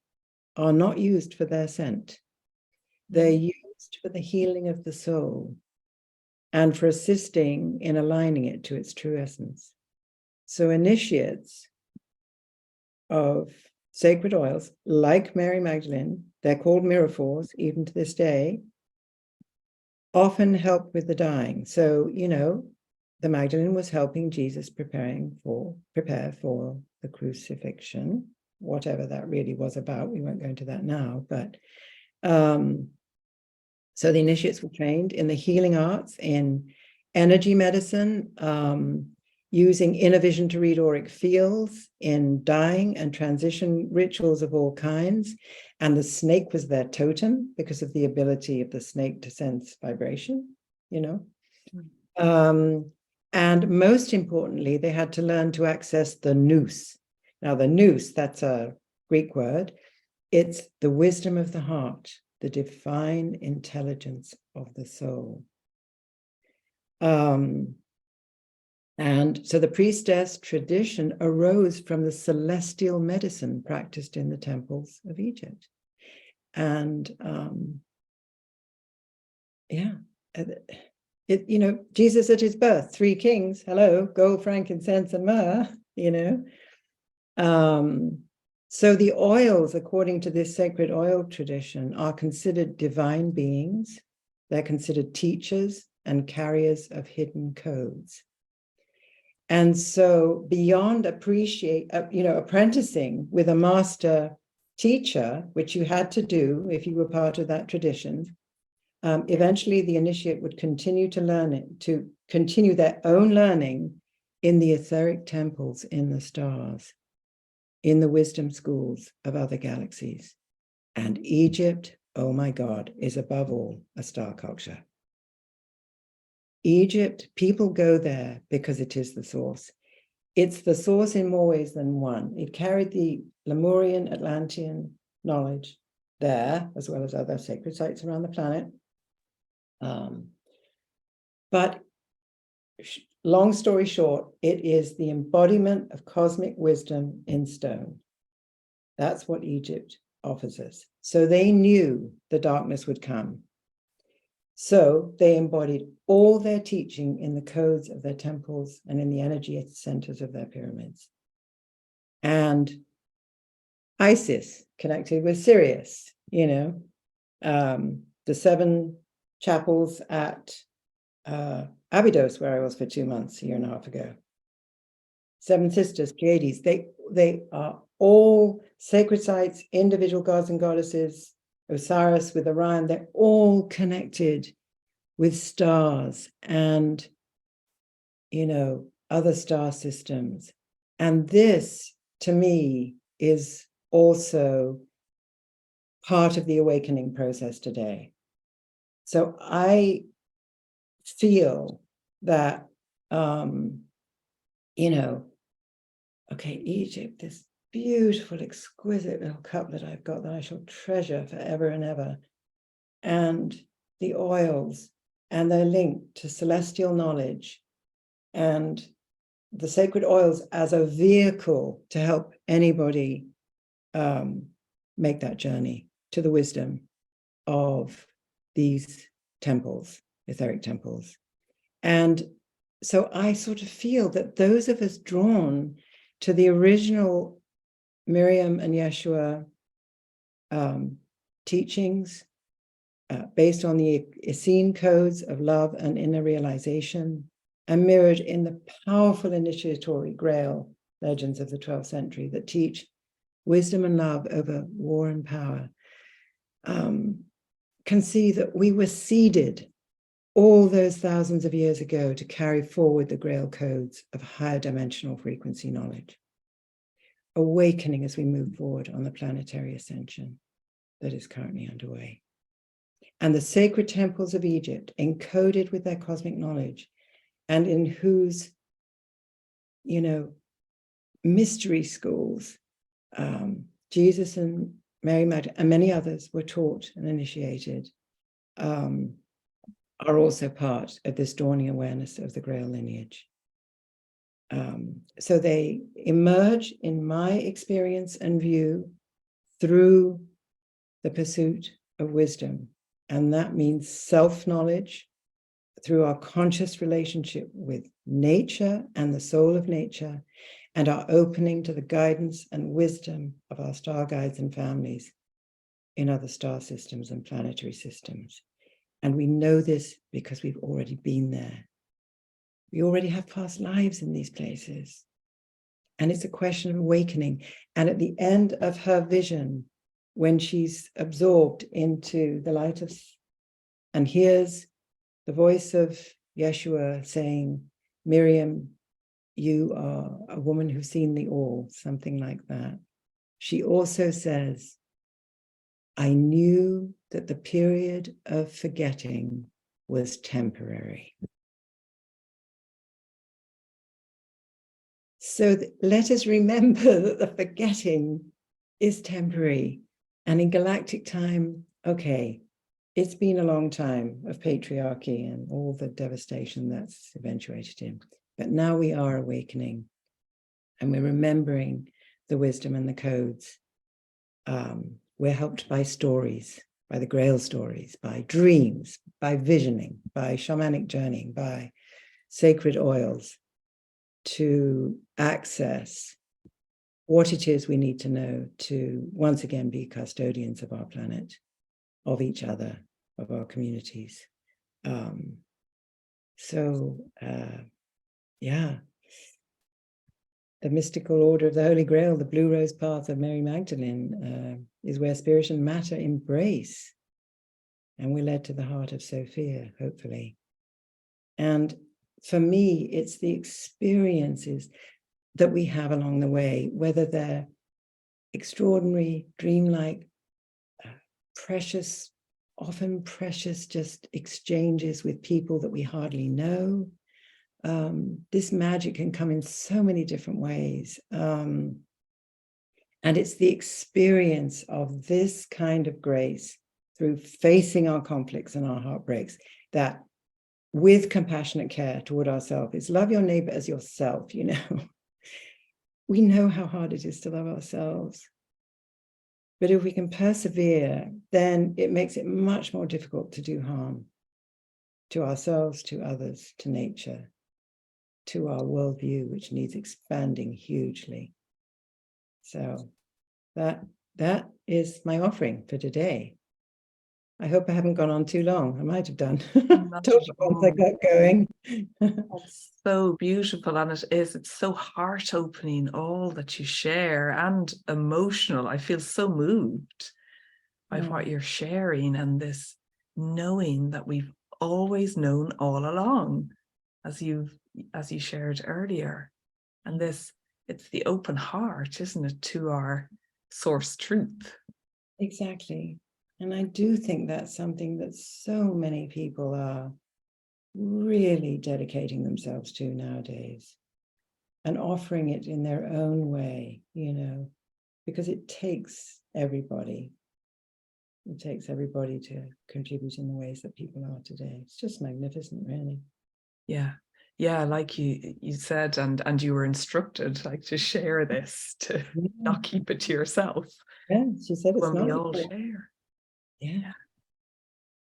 are not used for their scent. They're used for the healing of the soul and for assisting in aligning it to its true essence. So initiates of sacred oils, like Mary Magdalene, they're called miraphors, even to this day, often help with the dying. So, the Magdalene was helping Jesus prepare for the crucifixion, whatever that really was about. We won't go into that now, but so the initiates were trained in the healing arts, in energy medicine, using inner vision to read auric fields, in dying and transition rituals of all kinds. And the snake was their totem because of the ability of the snake to sense vibration, And most importantly, they had to learn to access the nous. Now, the nous, that's a Greek word. It's the wisdom of the heart, the divine intelligence of the soul. And so the priestess tradition arose from the celestial medicine practiced in the temples of Egypt. And Jesus at his birth, 3 kings, hello, gold, frankincense, and myrrh, So the oils, according to this sacred oil tradition, are considered divine beings. They're considered teachers and carriers of hidden codes. And so beyond apprenticing with a master teacher, which you had to do if you were part of that tradition, eventually the initiate would continue to continue their own learning in the etheric temples in the stars, in the wisdom schools of other galaxies. And Egypt, oh my God, is above all a star culture. Egypt, people go there because it is the source. It's the source in more ways than one. It carried the Lemurian, Atlantean knowledge there, as well as other sacred sites around the planet. But long story short, it is the embodiment of cosmic wisdom in stone. That's what Egypt offers us. So they knew the darkness would come. So they embodied all their teaching in the codes of their temples and in the energy centers of their pyramids. And Isis connected with Sirius, the 7 chapels at Abydos, where I was for 2 months, a year and a half ago. 7 sisters, Pleiades, they are all sacred sites, individual gods and goddesses, Osiris with Orion, they're all connected with stars and, other star systems. And this, to me, is also part of the awakening process today. So I feel that, Egypt, this beautiful, exquisite little cup that I've got that I shall treasure forever and ever, and the oils, and they're linked to celestial knowledge, and the sacred oils as a vehicle to help anybody make that journey to the wisdom of these temples, etheric temples. And so I sort of feel that those of us drawn to the original Miriam and Yeshua teachings based on the Essene codes of love and inner realization, and mirrored in the powerful initiatory Grail legends of the 12th century that teach wisdom and love over war and power, can see that we were seeded all those thousands of years ago to carry forward the Grail codes of higher dimensional frequency knowledge, awakening as we move forward on the planetary ascension that is currently underway. And the sacred temples of Egypt, encoded with their cosmic knowledge, and in whose, mystery schools, Jesus and Mary Magdalene and many others were taught and initiated, are also part of this dawning awareness of the Grail lineage. So they emerge, in my experience and view, through the pursuit of wisdom. And that means self-knowledge through our conscious relationship with nature and the soul of nature, and our opening to the guidance and wisdom of our star guides and families in other star systems and planetary systems. And we know this because we've already been there. We already have past lives in these places. And it's a question of awakening. And at the end of her vision, when she's absorbed into the light of, and hears the voice of Yeshua saying, Miriam, you are a woman who's seen the all, something like that. She also says, I knew that the period of forgetting was temporary. So let us remember that the forgetting is temporary. And in galactic time, okay, it's been a long time of patriarchy and all the devastation that's eventuated in. But now we are awakening, and we're remembering the wisdom and the codes. We're helped by stories, by the Grail stories, by dreams, by visioning, by shamanic journeying, by sacred oils, to access what it is we need to know to once again be custodians of our planet, of each other, of our communities. Yeah, the mystical order of the Holy Grail, the Blue Rose Path of Mary Magdalene, is where spirit and matter embrace. And we're led to the heart of Sophia, hopefully. And for me, it's the experiences that we have along the way, whether they're extraordinary, dreamlike, precious, often precious, just exchanges with people that we hardly know. This magic can come in so many different ways. And it's the experience of this kind of grace through facing our conflicts and our heartbreaks that, with compassionate care toward ourselves, is love your neighbor as yourself, We know how hard it is to love ourselves. But if we can persevere, then it makes it much more difficult to do harm to ourselves, to others, to nature, to our worldview, which needs expanding hugely. So that is my offering for today. I hope I haven't gone on too long. I might have done. Once I got going. That's so beautiful, and it's so heart-opening, all that you share, and emotional. I feel so moved by what you're sharing, and this knowing that we've always known all along, as you shared earlier. And it's the open heart, isn't it, to our source truth. Exactly. And I do think that's something that so many people are really dedicating themselves to nowadays, and offering it in their own way, because it takes everybody. It takes everybody to contribute in the ways that people are today. It's just magnificent, really. Yeah, like you said, and you were instructed, like, to share this, to not keep it to yourself. Yeah, she said it's when not we all share. Yeah.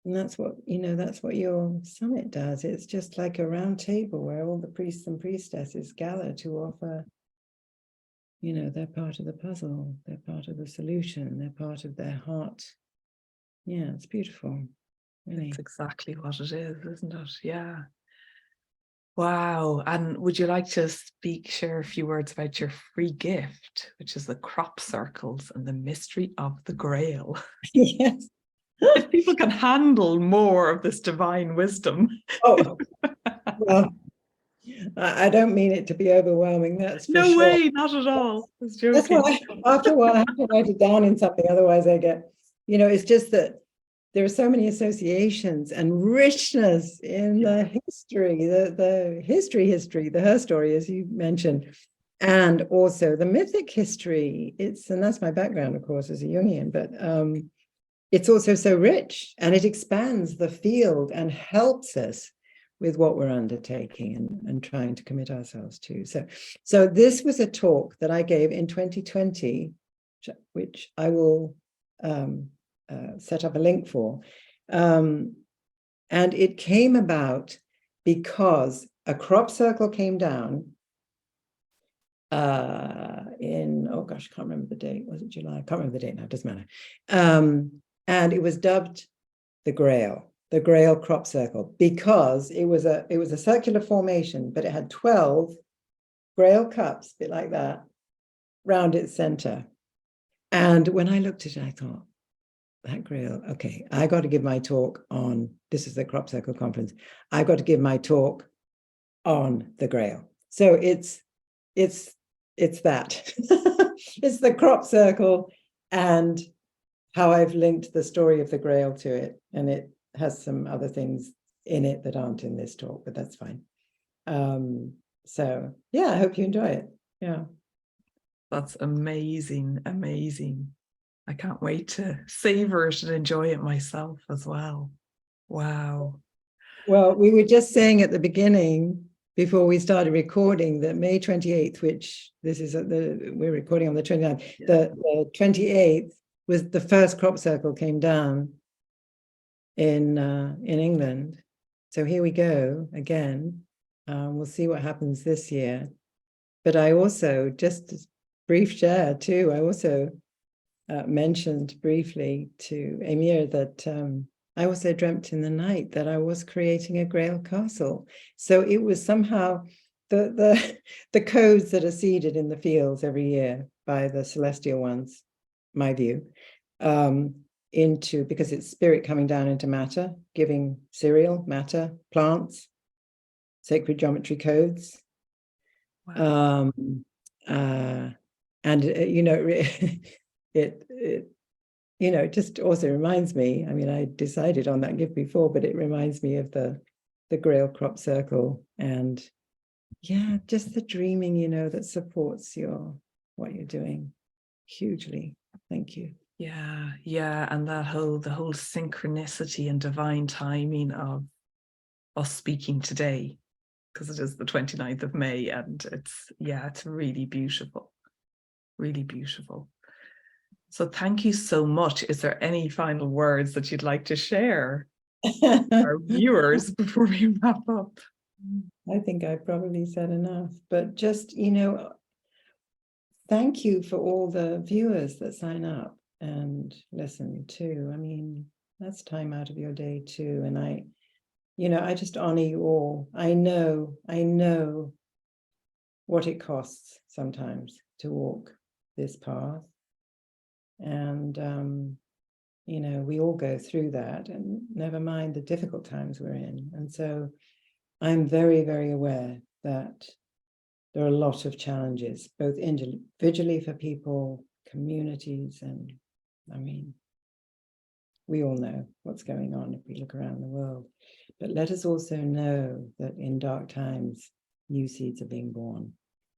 And that's what your summit does. It's just like a round table where all the priests and priestesses gather to offer, they're part of the puzzle, they're part of the solution, they're part of their heart. Yeah, it's beautiful. Really. It's exactly what it is, isn't it? Yeah. Wow. And would you like to share a few words about your free gift, which is the crop circles and the mystery of the Grail? Yes. If people can handle more of this divine wisdom. Oh, well, I don't mean it to be overwhelming, that's for No sure. way, not at all. I was That's joking. why after a while I have to write it down in something, otherwise I get, it's just that there are so many associations and richness in the history, the history, the her story, as you mentioned, and also the mythic history. And that's my background, of course, as a Jungian, but it's also so rich, and it expands the field and helps us with what we're undertaking and trying to commit ourselves to. So this was a talk that I gave in 2020, which I will set up a link for. And it came about because a crop circle came down oh gosh, I can't remember the date. Was it July? I can't remember the date now, it doesn't matter. And it was dubbed the Grail crop circle, because it was a circular formation, but it had 12 Grail cups, a bit like that, round its center. And when I looked at it, I thought, that Grail, okay, I got to give my talk on, this is the crop circle conference, I got to give my talk on the Grail. So it's that. It's the crop circle and how I've linked the story of the Grail to it. And it has some other things in it that aren't in this talk, but that's fine. So yeah, I hope you enjoy it. Yeah. That's amazing, amazing. I can't wait to savor it and enjoy it myself as well. Wow. Well, we were just saying at the beginning, before we started recording, that May 28th, which this is we're recording on the 29th, the 28th was the first crop circle came down in England. So here we go again. We'll see what happens this year. But I also, just a brief share too, I also mentioned briefly to Emir that I also dreamt in the night that I was creating a Grail castle. So it was somehow the codes that are seeded in the fields every year by the celestial ones, my view, because it's spirit coming down into matter, giving cereal, matter, plants, sacred geometry codes. Wow. And it just also reminds me, I mean, I decided on that gift before, but it reminds me of the Grail crop circle, and yeah, just the dreaming, that supports what you're doing hugely. Thank you. Yeah. And the whole synchronicity and divine timing of us speaking today, because it is the 29th of May, and it's really beautiful. Really beautiful. So thank you so much. Is there any final words that you'd like to share with our viewers before we wrap up? I think I probably said enough, but just, thank you for all the viewers that sign up and listen too. I mean, that's time out of your day too. And I just honor you all. I know what it costs sometimes to walk this path. And, we all go through that, and never mind the difficult times we're in. And so I'm very, very aware that there are a lot of challenges, both individually for people, communities, and I mean, we all know what's going on if we look around the world. But let us also know that in dark times, new seeds are being born.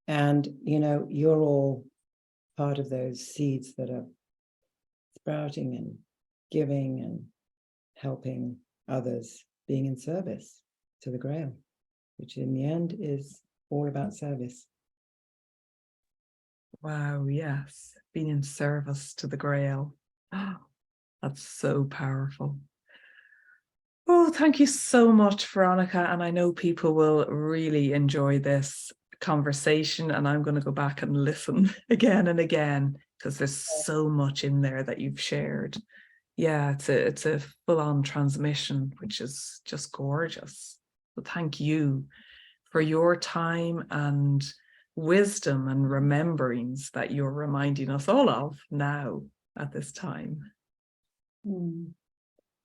And, you're all part of those seeds that are sprouting and giving and helping others, being in service to the Grail, which in the end is all about service. Wow, yes. Being in service to the Grail. Oh, that's so powerful. Oh, thank you so much, Veronica. And I know people will really enjoy this conversation, and I'm going to go back and listen again and again, because there's so much in there that you've shared. Yeah, it's a full-on transmission, which is just gorgeous. So thank you for your time and wisdom and rememberings that you're reminding us all of now at this time.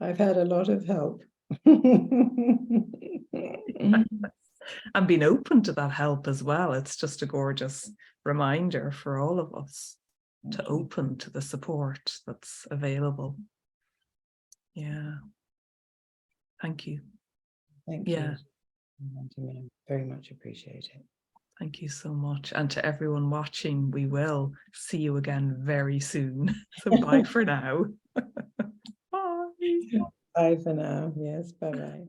I've had a lot of help. And being open to that help as well. It's just a gorgeous reminder for all of us to open to the support that's available. Yeah. Thank you. Thank you. I very much appreciate it. Thank you so much. And to everyone watching, we will see you again very soon. So bye for now. Bye. Bye for now. Yes, bye-bye.